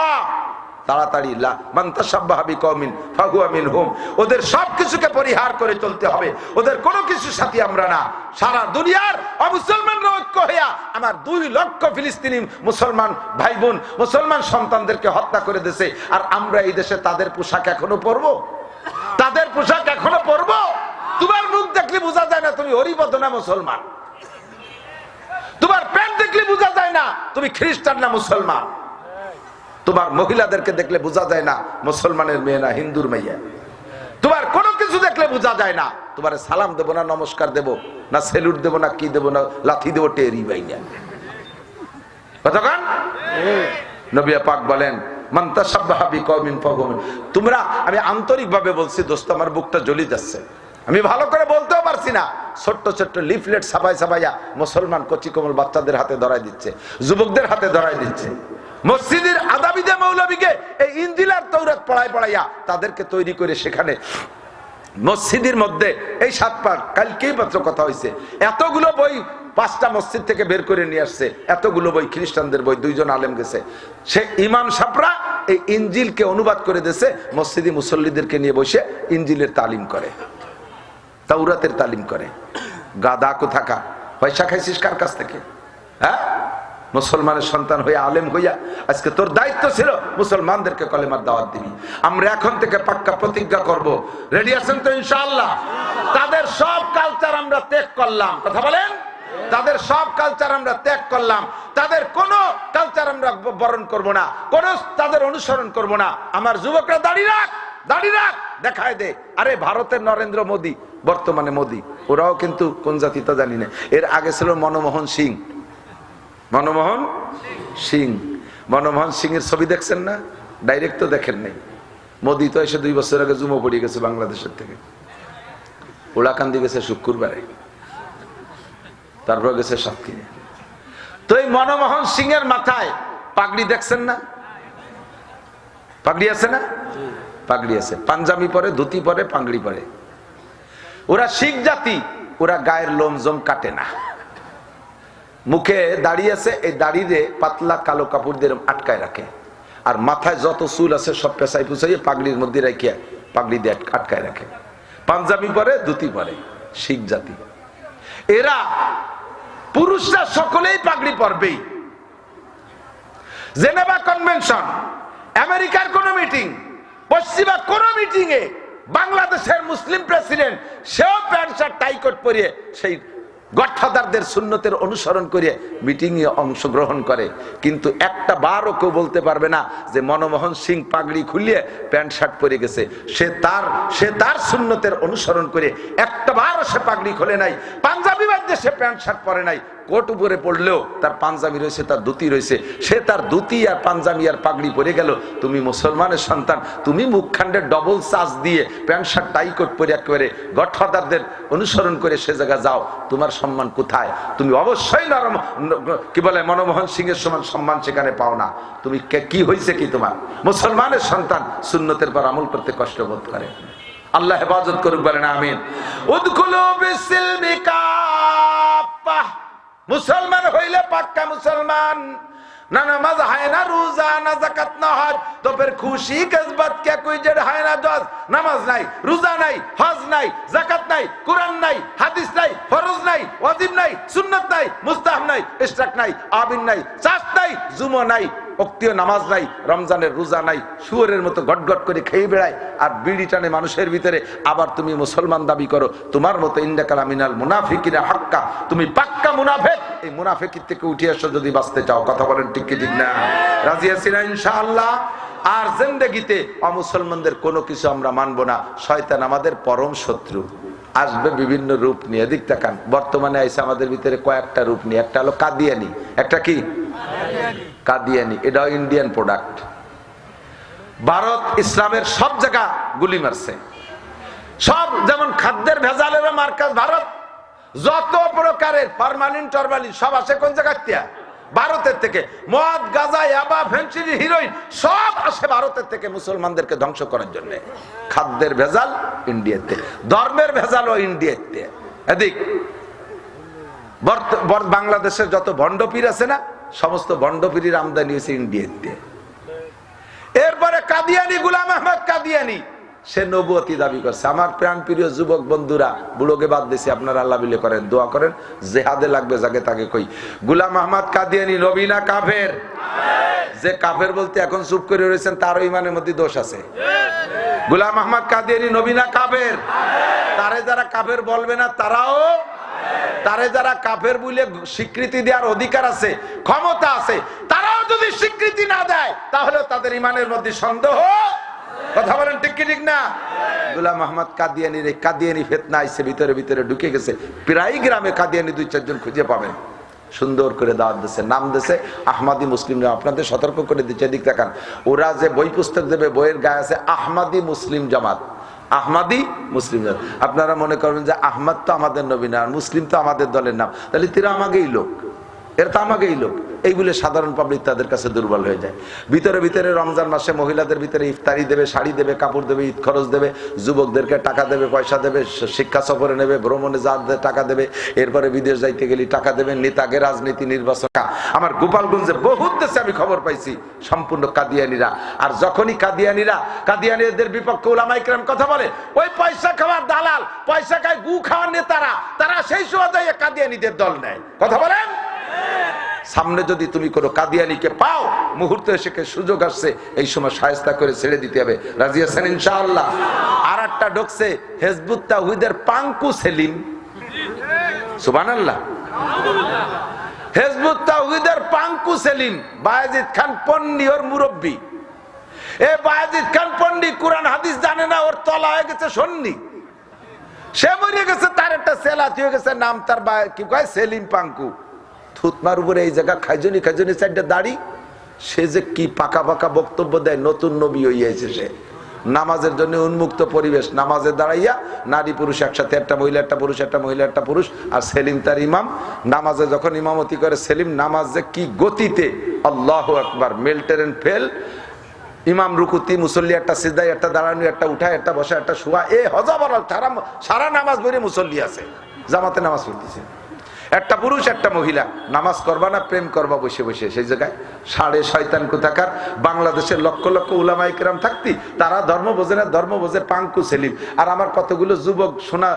তাড়াতাড়ি মান তাশাব্বাহা বিকওমিন ফাহুয়া মিনহুম, ওদের সবকিছুকে পরিহার করে চলতে হবে, ওদের কোনো কিছুর সাথে আমরা না। সারা দুনিয়ার অমুসলমানরা ঐক্য হইয়া আমার 2 লক্ষ ফিলিস্তিনি মুসলমান ভাই বোন, মুসলমান সন্তানদেরকে হত্যা করে দিয়েছে, আর আমরা এই দেশে তাদের পোশাক এখনো পরবো? তাদের পোশাক এখনো পরবো? তোমার মুখ দেখলে বোঝা যায় না তুমি হরিপদ না মুসলমান, তোমার প্যান্ট দেখলে বোঝা যায় না তুমি খ্রিস্টান না মুসলমান, তোমার মহিলাদেরকে দেখলে বোঝা যায় না মুসলমানের মেয়ে না হিন্দুর মেয়ে, তোমার কোনো কিছু দেখলে বোঝা যায় না তোমার সালাম দেবো না নমস্কার দেবো না সেলুট দেবো না কি দেবো না লাথি দেবো টেরি বাইনা। কতক্ষণ নবী পাক বলেন মান তাশাব্বাহা বিকওমিন ফাহুয়া মিনহুম। তোমরা, আমি আন্তরিক ভাবে বলছি দোস্ত, আমার বুকটা জ্বলি যাচ্ছে, আমি ভালো করে বলতেও পারছি না। ছোট্ট ছোট্ট লিফলেট ছাপাইয়া মুসলমান কচি কোমল বাচ্চাদের হাতে ধরাই দিচ্ছে, যুবকদের হাতে ধরাই দিচ্ছে। মসজিদের আদাবিদে মৌলবীকে এই ইনজিল আর তৌরাত পড়াইয়া তাদেরকে তৈরি করে সেখানে মসজিদের মধ্যে এই 7 পাক কালকেই মাত্র কথা হয়েছে, এতগুলো বই 5টা মসজিদ থেকে বের করে নিয়ে আসছে, এতগুলো বই খ্রিস্টানদের বই, 2 জন আলেম গেছে, সে ইমাম সাহেবরা এই ইনজিলকে অনুবাদ করে দিয়েছে, মসজিদি মুসল্লিদেরকে নিয়ে বসে ইনজিলের তালিম করে, তাওরাতের তালিম করে। গাদা কোথাকা, পয়সা খাইছিস কার কাছ থেকে? হ্যাঁ, মুসলমানের সন্তান হইয়া আলেম হইয়া আজকে তোর দায়িত্ব ছিল মুসলমানদেরকে কলেমার দাওয়াত দিবি। আমরা এখন থেকে পাক্কা প্রতিজ্ঞা করব, রেডি আছেন তো ইনশাআল্লাহ? তাদের সব কালচার আমরা ত্যাগ করলাম, কথা বলেন, তাদের সব কালচার আমরা ত্যাগ করলাম, তাদের কোন কালচার আমরা বরণ করব না, কোন তাদের অনুসরণ করব না। আমার যুবকরা দাঁড়িয়ে রাখ, দাঁড়িয়ে রাখ, দেখায় দে। আরে ভারতের নরেন্দ্র মোদী, বর্তমানে মোদী, ওরাও কিন্তু কোন জাতি তা জানি না, এর আগে ছিল মনমোহন সিং। মনমোহন সিং, মনমোহন সিং এর ছবি দেখছেন না? ডাইরেক্ট তো দেখেন নাই। মোদী তো এসে 2 বছর আগে জুমো পড়ে গেছে বাংলাদেশের থেকে, ওলাকান্দি গেছে শুক্রবারে, তারপর গেছে সাতক্ষীরা। তো এই মনমোহন সিং এর মাথায় পাগড়ি দেখছেন না? পাগড়ি আছে না? পাগড়ি আছে, পাঞ্জাবি পরে, ধুতি পরে, পাগড়ি পরে। ওরা শিখ জাতি, ওরা গায়ের লোমজম কাটে না, মুখে দাড়ি আছে, এই দাড়িতে পাতলা কালো কাপড় দিয়ে আটকায় রাখে, আর মাথায় যত চুল আছে সব পেঁচাই পুচাইয়ে পাগড়ির মধ্যে রাখিয়া পাগড়ি দিয়ে আটকায় রাখে। পাঞ্জাবি পরে, ধুতি পরে, শিখ জাতি। এরা পুরুষরা সকলেই পাগড়ি পরবেই। জেনেভা কনভেনশন, আমেরিকার কোন মিটিং, পশ্চিমা কোন মিটিং এ বাংলাদেশের মুসলিম প্রেসিডেন্ট সেও প্যান্ট শার্ট টাই কোট পরিয়ে সেই গডফাদারদের সুন্নতের অনুসরণ করে মিটিং এ অংশগ্রহণ করে, কিন্তু একটা বারও কেউ বলতে পারবে না যে মনমোহন সিং পাগড়ি খুলিয়ে প্যান্ট শার্ট পরে গেছে। সে তার সুন্নতের অনুসরণ করে একটা বারও সে পাগড়ি খোলে নাই, পাঞ্জাবি বাদ দিয়ে সে প্যান্ট শার্ট পরে নাই। কোট উপরে পড়লেও তার পাঞ্জাবি রয়েছে, তার ধুতি রয়েছে, সে তার ধুতি আর পাঞ্জাবি আর পাগড়ি পরে গেল। তুমি মুসলমানের সন্তান, তুমি মুখখান্ডে ডবল চার্জ দিয়ে প্যান্ট শার্ট টাই কোট পরে একেবারে গডফাদারদের অনুসরণ করে সে জায়গা যাও, তোমার সম্মান কোথায়? তুমি অবশ্যই কি বলে মনমোহন সিং এর সমান সম্মান সেখানে পাও না। তুমি কি হয়েছে কি তোমার? মুসলমানের সন্তান সুন্নতের পর আমল করতে কষ্ট বোধ করে। আল্লাহ হেফাজত করুক, বলেন আমিন। উদখুলু বিসিলমি কাফা, মুসলমান হইলে পাক্কা মুসলমান, না নামাজ হয় না, রোজা না, যাকাত না, হজ, তো ফির খুশি কিসবত কে কোই জেড হয় না দোস। নামাজ নাই, রোজা নাই, হজ নাই, যাকাত নাই, কুরআন নাই, হাদিস নাই, ফরজ নাই, ওয়াজিব নাই, সুন্নাত নাই, মুস্তাহাব নাই, ইশরাক নাই, আবিন নাই, চাষ নাই, জুমা নাই, ওক্তীয় নামাজ নাই, রমজানের রোজা নাই, শুয়োরের মতো গটগট করে খেয়ে বেড়ায় আর বিড়ি টানে মানুষের ভিতরে, আবার তুমি মুসলমান দাবি করো। তোমার মতো ইন্নাকাল মিনাল মুনাফিকিনা হাক্কা, তুমি পাক্কা মুনাফিক। এই মুনাফিকি থেকে উঠে এসো যদি বাঁচতে চাও, কথা বলেন ঠিক কি ঠিক না? রাজি আছি না ইনশাআল্লাহ? আর জিন্দেগিতে অমুসলমানদের কোনো কিছু আমরা মানবো না। শয়তান আমাদের পরম শত্রু, আসবে বিভিন্ন রূপ নিয়ে। দিক তাকান, বর্তমানে আইসা আমাদের ভিতরে কয়েকটা রূপ নিয়ে। একটা হলো কাদিয়ানি, একটা কি কাদিয়ানি, এটাও ইন্ডিয়ান প্রোডাক্ট। ভারত ইসলামের সব জায়গা গুলি মারছে, সব, যেমন খাদ্যের ভেজালের মার্কাজ ভারত, যত প্রকারের ফরমালিন টরমালিন সব আসে কোন জায়গার থেকে? ভারতের থেকে। মদ, গাঁজা, ইয়াবা, ফেন্সিডিল, হিরোইন সব আসে ভারতের থেকে মুসলমানদেরকে ধ্বংস করার জন্য। খাদ্যের ভেজাল ইন্ডিয়াতে, ধর্মের ভেজালও ইন্ডিয়াতে। এদিক বাংলাদেশের যত ভণ্ডপীর আছে না, সমস্ত ভণ্ডপীরের আমদানি হয়েছে ইন্ডিয়াতে। এরপরে কাদিয়ানি গোলাম আহমদ কাদিয়ানি, সে নবুয়তি দাবি করছে। আমার প্রাণ প্রিয় যুবক বন্ধুরা, বুড়োকে বাদ দিছি, আপনারা আল্লাহ বিলে করেন, দোয়া করেন, জেহাদে লাগবে যাকে তাকে কই। গোলাম আহমদ কাদিয়ানি নবী না কাফের? যে কাফের বলতে এখন চুপ করে রয়েছেন তারও ইমানের মধ্যে দোষ আছে। গোলাম আহমদ কাদিয়ানি নবী না কাফের? তারে যারা কাফের বলবে না তারাও, তারে যারা কাফের বলে স্বীকৃতি দেওয়ার অধিকার আছে, ক্ষমতা আছে, তারাও যদি স্বীকৃতি না দেয় তাহলে তাদের ইমানের মধ্যে সন্দেহ। কথা বলেন ঠিক কি ঠিক না? গোলাম আহমদ কাদিয়ানির এই কাদিয়ানি ফিতনা আইছে, ভিতরে ভিতরে ঢুকে গেছে। প্রায় গ্রামে কাদিয়ানি 2-4 জন খুঁজে পাবেন। সুন্দর করে দাওয়াত দিচ্ছে, নাম দিচ্ছে আহমাদি মুসলিম। আপনাদের সতর্ক করে দিচ্ছে, দিক দেখান। ওরা যে বই পুস্তক দেবে, বইয়ের গায়ে আছে আহমাদি মুসলিম জামাত, আহমাদি মুসলিম জামাত। আপনারা মনে করবেন যে আহমদ তো আমাদের নবী না, আর মুসলিম তো আমাদের দলের নাম, তাহলে তিরা আমাকেই লোক, এর তো আমাকেই লোক। এই বলে সাধারণ পাবলিক তাদের কাছে দুর্বল হয়ে যায়। ভিতরে ভিতরে রমজান মাসে মহিলাদের ভিতরে ইফতারি দেবে, শাড়ি দেবে, কাপড় দেবে, ঈদ খরচ দেবে, যুবকদেরকে টাকা দেবে, পয়সা দেবে, শিক্ষা সফরে নেবে, ভ্রমণে যাওয়ার টাকা দেবে, এরপরে বিদেশ যাইতে গেলে টাকা দেবে, নেতাকে রাজনীতি নির্বাচন। আমার গোপালগঞ্জে বহুত দেশে আমি খবর পাইছি সম্পূর্ণ কাদিয়ানিরা। আর যখনই কাদিয়ানিদের বিপক্ষে উলামায়ে কেরাম কথা বলে, ওই পয়সা খাওয়ার দালাল, পয়সা খায় গু খাওয়ার নেতারা, তারা সেই সময় কাদিয়ানিদের দল নেয়। কথা বলেন। সামনে যদি তুমি কোনো কাদিয়ানিকে পাও, মুহূর্তে এসে সুযোগ আসছে, এই সময় শায়েস্তা করে ছেড়ে দিতে হবে। রাজি আছেন ইনশাআল্লাহ? আর একটা ঢুকছে হিজবুত তাওহীদের পাঙ্কু সেলিম। সুবহানাল্লাহ। হিজবুত তাওহীদের পাঙ্কু সেলিম বায়েজিদ খান পন্নী ওর মুরব্বী। এ বায়েজিদ খান পন্নী কোরআন হাদিস জানে না, ওর তলা হয়ে গেছে সন্নি। সে মরে গেছে, তার একটা সেলাতি হয়ে গেছে, নাম তার কি কয় সেলিম পাঙ্কু। থুতমার উপরে এই জায়গা খাইজনি খাইজনি চারটা দাড়ি। সে যে কি পাকা পাকা বক্তব্য দেয়, নতুন নবী হইয়াছে সে। নামাজের জন্য উন্মুক্ত পরিবেশ, নামাজে দাঁড়াইয়া নারী পুরুষ একসাথে, একটা মহিলা একটা পুরুষ, একটা মহিলা একটা পুরুষ, আর সেলিম তার ইমাম। নামাজে যখন ইমামতি করে সেলিম, নামাজ যে কি গতিতে, আল্লাহু আকবার, মেল্টেন ফেল। ইমাম রুকুতি, মুসল্লি একটা সিজদায়, একটা দাঁড়ানো, একটা উঠা, একটা বসা, একটা শোয়া, এ হজাবার সারা নামাজ বেরিয়ে মুসল্লি আছে, জামাতে নামাজ পড়তেছে। একটা পুরুষ একটা মহিলা, নামাজ করবা না প্রেম করবা বসে বসে। সেই জায়গায় সাড়ে শয়তান কোথাকার বাংলাদেশের লক্ষ লক্ষ উলামায়ে কেরাম থাকতি, তারা ধর্ম বোঝে না, ধর্ম বোঝে পাঙ্কু সেলিম। আর আমার কতগুলো যুবক শোনা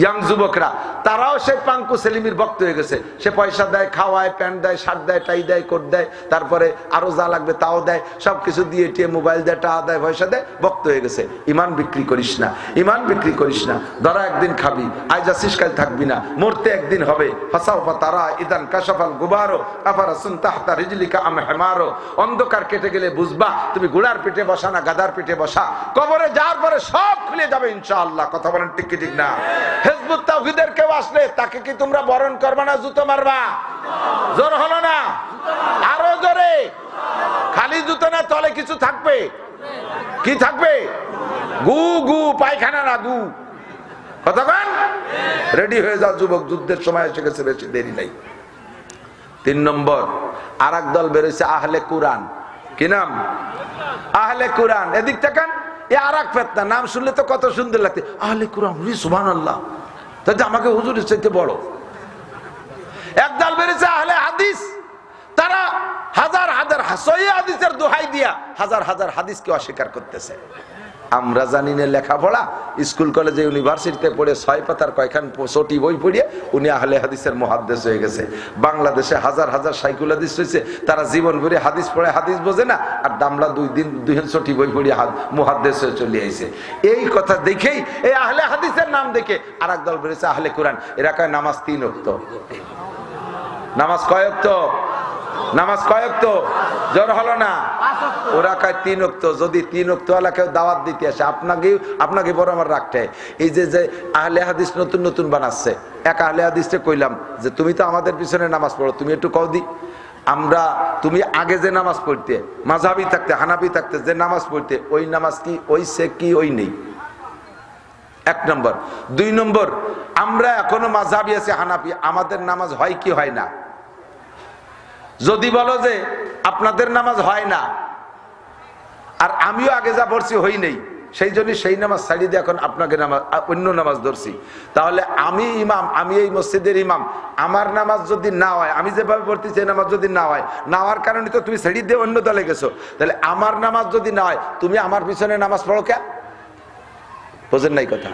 ইয়াং যুবকরা, তারাও সেই পাঙ্কু সেলিমের ভক্ত হয়ে গেছে। সে পয়সা দেয়, খাওয়ায়, প্যান্ট দেয়, শার্ট দেয়, টাই দেয়, কোট দেয়, তারপরে আরো যা লাগবে তাও দেয়, সবকিছু দিয়ে টিয়ে মোবাইল দেয়, টাকা দেয়, পয়সা দেয়, ভক্ত হয়ে গেছে। ইমান বিক্রি করিস না, ইমান বিক্রি করিস না। ধরা একদিন খাবি, আজ আসিস কাল থাকবি না, মরতে একদিন হবে। ফাসাউফা তারা ইদান কাশাফাল গুবারো আফারাসুন তাহতা রিজলিকা আম হিমারো। অন্ধকার কেটে গেলে বুঝবা তুমি ঘোড়ার পিঠে বসা না গাধার পিঠে বসা। কবরে যাওয়ার পরে সব খুলে যাবে ইনশাআল্লাহ। কথা বলেন ঠিক কি ঠিক না? হিজবুত তাওহীদের কেউ আসলে তাকে কি তোমরা বরণ করবা না জুতো মারবা? জোর হলো না? আরো জোরে। খালি জুতো না, তলে কিছু থাকবে। কি থাকবে? গু গু, পায়খানা না গু। কতক্ষণ? রেডি হয়ে যাও যুবক, যুদ্ধের সময় এসে গেছে, বেশি দেরি নাই। 3 নম্বর আর এক দল বেরোইছে, আহলে কুরআন। কি নাম? আহলে কুরআন। এদিক তাকান, এ আর এক ফেতনা। নাম শুনলে তো কত সুন্দর লাগছে, আহলে কুরআন, সুবহানাল্লাহ। তাহলে আমাকে হুজুরের চাইতে বড়। একদল বেরিয়েছে আহলে হাদিস, তারা হাজার হাজার সহিহ হাদিসের দোহাই দিয়া হাজার হাজার হাদিসকে অস্বীকার করতেছে। আমরা জানি না লেখাপড়া, স্কুল কলেজে ইউনিভার্সিটিতে পড়ে 6 পাতার কয়খান চটি বই পড়িয়ে উনি আহলে হাদিসের মুহাদ্দিস হয়ে গেছে। বাংলাদেশে হাজার হাজার সাইকুল হাদিস হয়েছে, তারা জীবন ভরে হাদিস পড়ে হাদিস বোঝে না, আর দামলা 2 দিন 2 চটি বই পড়িয়ে মুহাদ্দিস হয়ে চলে আইছে। এই কথা দেখেই, এই আহলে হাদিসের নাম দেখে আর এক দল বেরিয়েছে আহলে কোরআন। এরা কয় নামাজ 3 ওয়াক্ত। নামাজ কয় ওয়াক্ত? নামাজ কয় ওয়াক্ত? জোর হলো না? ওরা কয় 3 ওয়াক্ত। যদি 3 ওয়াক্ত ওয়ালা কেউ দাওয়াত দিতে আসে, আপনাকে বড় আমার রাখতে। এই যে আহলে হাদিস নতুন নতুন বানাচ্ছে, এক আহলে হাদিসকে কইলাম যে তুমি তো আমাদের পিছনে নামাজ পড়ো, তুমি একটু কও দি। তুমি আগে যে নামাজ পড়তে, মাযহাবি থাকতে, হানাফি থাকতে যে নামাজ পড়তে, ওই নামাজ কি ওই সে কি ওই নেই? 1 নম্বর। 2 নম্বর, আমরা এখনো মাযহাবি আছি, হানাফি, আমাদের নামাজ হয় কি হয় না? যদি বলো যে আপনাদের নামাজ হয় না, আর আমিও আগে যা পড়ছি হই নেই, সেই জন্য সেই নামাজ ছাড়িয়ে দিয়ে এখন আপনাকে নামাজ অন্য নামাজ ধরছি। তাহলে আমি ইমাম, আমি এই মসজিদের ইমাম, আমার নামাজ যদি না হয়, আমি যেভাবে পড়তেছি এই নামাজ যদি না হয়, না হওয়ার কারণে তো তুমি ছাড়িয়ে দিয়ে অন্য দলে গেছো। তাহলে আমার নামাজ যদি না হয়, তুমি আমার পিছনে নামাজ পড়ো কে? বোঝেন নাই কথা?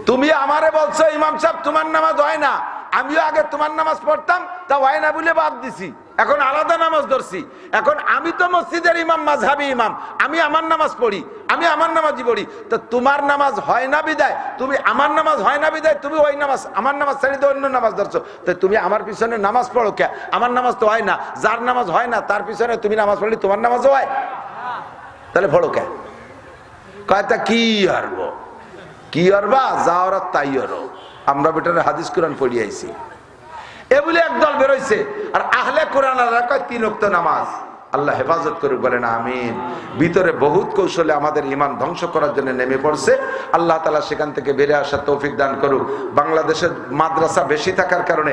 তুমি আমারে বলছো ইমাম সাহেব তোমার নামাজ হয় না, আমিও আগে তোমার নামাজ পড়তাম, তা হয় না বলে বাদ দিছি, এখন আলাদা নামাজ ধরছি। এখন আমি তো মসজিদের ইমাম, মাযহাবী ইমাম, আমি আমার নামাজ পড়ি, আমি আমার নামাজই পড়ি। তো তোমার নামাজ হয় না বিদায়, তুমি আমার নামাজ হয় না বিদায় তুমি ওই নামাজ, আমার নামাজ ছেড়ে দিয়ে অন্য নামাজ ধরছো। তো তুমি আমার পিছনে নামাজ পড়ো কে? আমার নামাজ তো হয় না। যার নামাজ হয় না তার পিছনে তুমি নামাজ পড়লে তোমার নামাজও হয়, তাহলে পড়ো কে? কয়টা কি হারবো, কি হারবা, যা ওরা তাই হরো। আমরা বেটারে হাদিস কোরআন পড়ি আইছি, এ বলে একদল বেরোইছে। আর আহলে কোরআন কয় 3 ওয়াক্ত নামাজ। আল্লাহ হেফাজত করুক, বলেন আমিন। ভিতরে বহুত কৌশলে আমাদের ঈমান ধ্বংস করার জন্য নেমে পড়ছে। আল্লাহ তাআলা সেখান থেকে বেরিয়ে আসার তৌফিক দান করুক। বাংলাদেশে মাদ্রাসা বেশি থাকার কারণে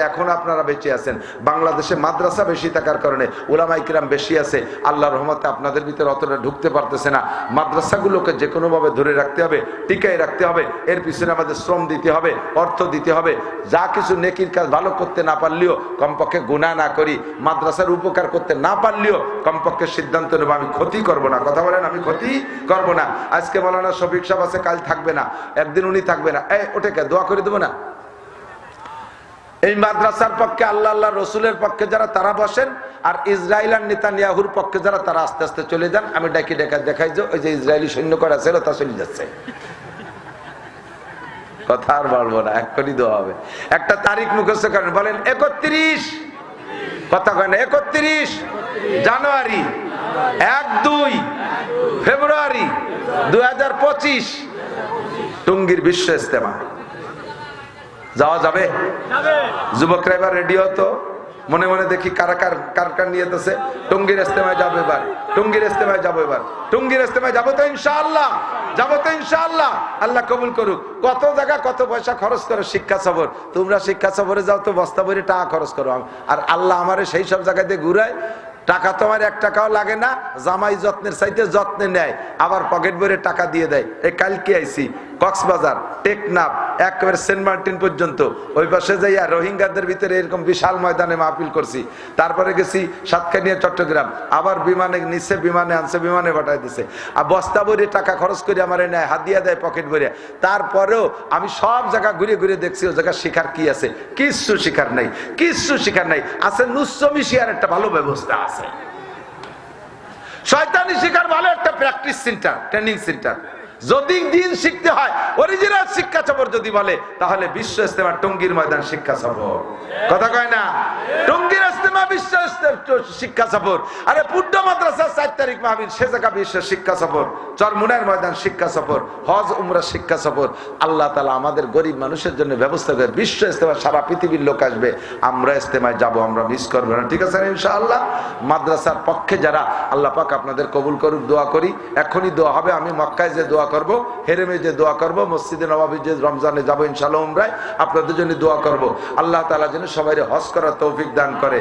এখন আপনারা বেঁচে আছেন। বাংলাদেশে মাদ্রাসা বেশি থাকার কারণে উলামায়ে কিরাম বেশি আছে। আল্লাহর রহমতে আপনাদের ভিতরে অতটা ঢুকতে পারতেছে না। মাদ্রাসাগুলোকে যে কোনোভাবে ধরে রাখতে হবে, টিকায় রাখতে হবে। এর পিছনে আমাদের শ্রম দিতে হবে, অর্থ দিতে হবে। যা কিছু নেকির কাজ ভালো করতে না পারলেও কমপক্ষে গুনাহ না করি, মাদ্রাসার উপকার করতে না পারলেও কমপক্ষে সিদ্ধান্ত নেব আমি ক্ষতি করব না। কথা বলেন, আমি ক্ষতি করব না। আজকে মাওলানা শফিক সাহেব আছে, কাল থাকবে না, একদিন উনি থাকবে না, ওটা কে দোয়া করে দেবো না? এই মাদ্রাসার পক্ষে আল্লাহ আল্লাহ রসুলের পক্ষে যারা তারা বসেন, আর ইসরায়েল আর নেতানিয়াহুর পক্ষে যারা তারা আস্তে আস্তে চলে যান। আমি ডাকি দেখাই যে ওই যে ইসরায়েলি সৈন্য করা ছিল তা চলে যাচ্ছে। কথা আর বলবো না, এক্ষুনি দেওয়া হবে। একটা তারিখ মুখস্থ করেন, বলেন 31, কথা কয় না, 31 জানুয়ারি, 1-2 ফেব্রুয়ারি 2025 টঙ্গীর বিশ্ব ইজতেমা। যাওয়া যাবে? যুবকরা এবার রেডি হতো। মনে মনে দেখি কার কার নিয়ে আছে টঙ্গীর ইজতেমায় যাবো এবার, টঙ্গীর ইজতেমায় যাবো এবার, টঙ্গীর ইজতেমায় যাবো তো ইনশাআল্লাহ, যাবো তো ইনশাআল্লাহ। আল্লাহ কবুল করুক। কত জায়গা কত পয়সা খরচ করো শিক্ষা সফর। তোমরা শিক্ষা সফরে যাও তো বস্তা ভরে টাকা খরচ করো, আর আল্লাহ আমারে সেই সব জায়গায় দিয়ে ঘুরায়। টাকা তোমার 1 টাকাও লাগে না, জামাই যত্নের চাইতে যত্নে নেয়, আবার পকেট ভরে টাকা দিয়ে দেয়। এই কালকে আইছি কক্সবাজার, টেকনাফ, একেবারে সেন্ট মার্টিন পর্যন্ত, ওই পাশে যাইয়া রোহিঙ্গাদের ভিতরে এরকম বিশাল ময়দানে মাহফিল করছি। তারপরে গেছি সাতখানিয়া, চট্টগ্রাম, আবার বিমানে নিচে, বিমানে আনছে, বিমানে পাঠাই দিছে। আর বস্তা ভরে টাকা খরচ করে আমার নেয়, হাদিয়া দেয় পকেট ভরে। তারপরেও আমি সব জায়গা ঘুরে ঘুরে দেখছি ও জায়গা শিখার কি আছে? কিচ্ছু শিখার নাই, কিচ্ছু শিখার নাই। আছে নুসমি শিয়ার একটা ভালো ব্যবস্থা আছে, শয়তানি শিখার ভালো একটা প্র্যাকটিস সেন্টার, ট্রেনিং সেন্টার। যদি দিন শিখতে হয়, অরিজিনাল শিক্ষা সফর যদি বলে, তাহলে বিশ্ব ইজতেমা টঙ্গীর ময়দান শিক্ষা সফর। কথা কয় না? টঙ্গীর ইজতেমা বিশ্ব শিক্ষা সফর। আরে পূর্ণ মাদ্রাসা 4 তারিখ মাহফিল, সে জায়গা বিশ্ব শিক্ষা সফর। চরমুনার ময়দান শিক্ষা সফর, হজ উমরা শিক্ষা সফর। আল্লাহ তাআলা আমাদের গরিব মানুষের জন্য ব্যবস্থা করে। বিশ্ব ইজতেমা সারা পৃথিবীর লোক আসবে, আমরা ইজতেমায় যাব, আমরা মিস করবো না। ঠিক আছে ইনশাআল্লাহ? মাদ্রাসার পক্ষে যারা, আল্লাহ পাক আপনাদের কবুল করুক। দোয়া করি, এখনই দোয়া হবে। আমি মক্কায় যে দোয়া করব, হেরেমে যে দোয়া করব, মসজিদে নববী যে রমজানে যাবো ইনশাআল্লাহ উমরায়, আপনাদের জন্য দোয়া করব। আল্লাহ তাআলা যেন সবাই হজ করার তৌফিক দান করে।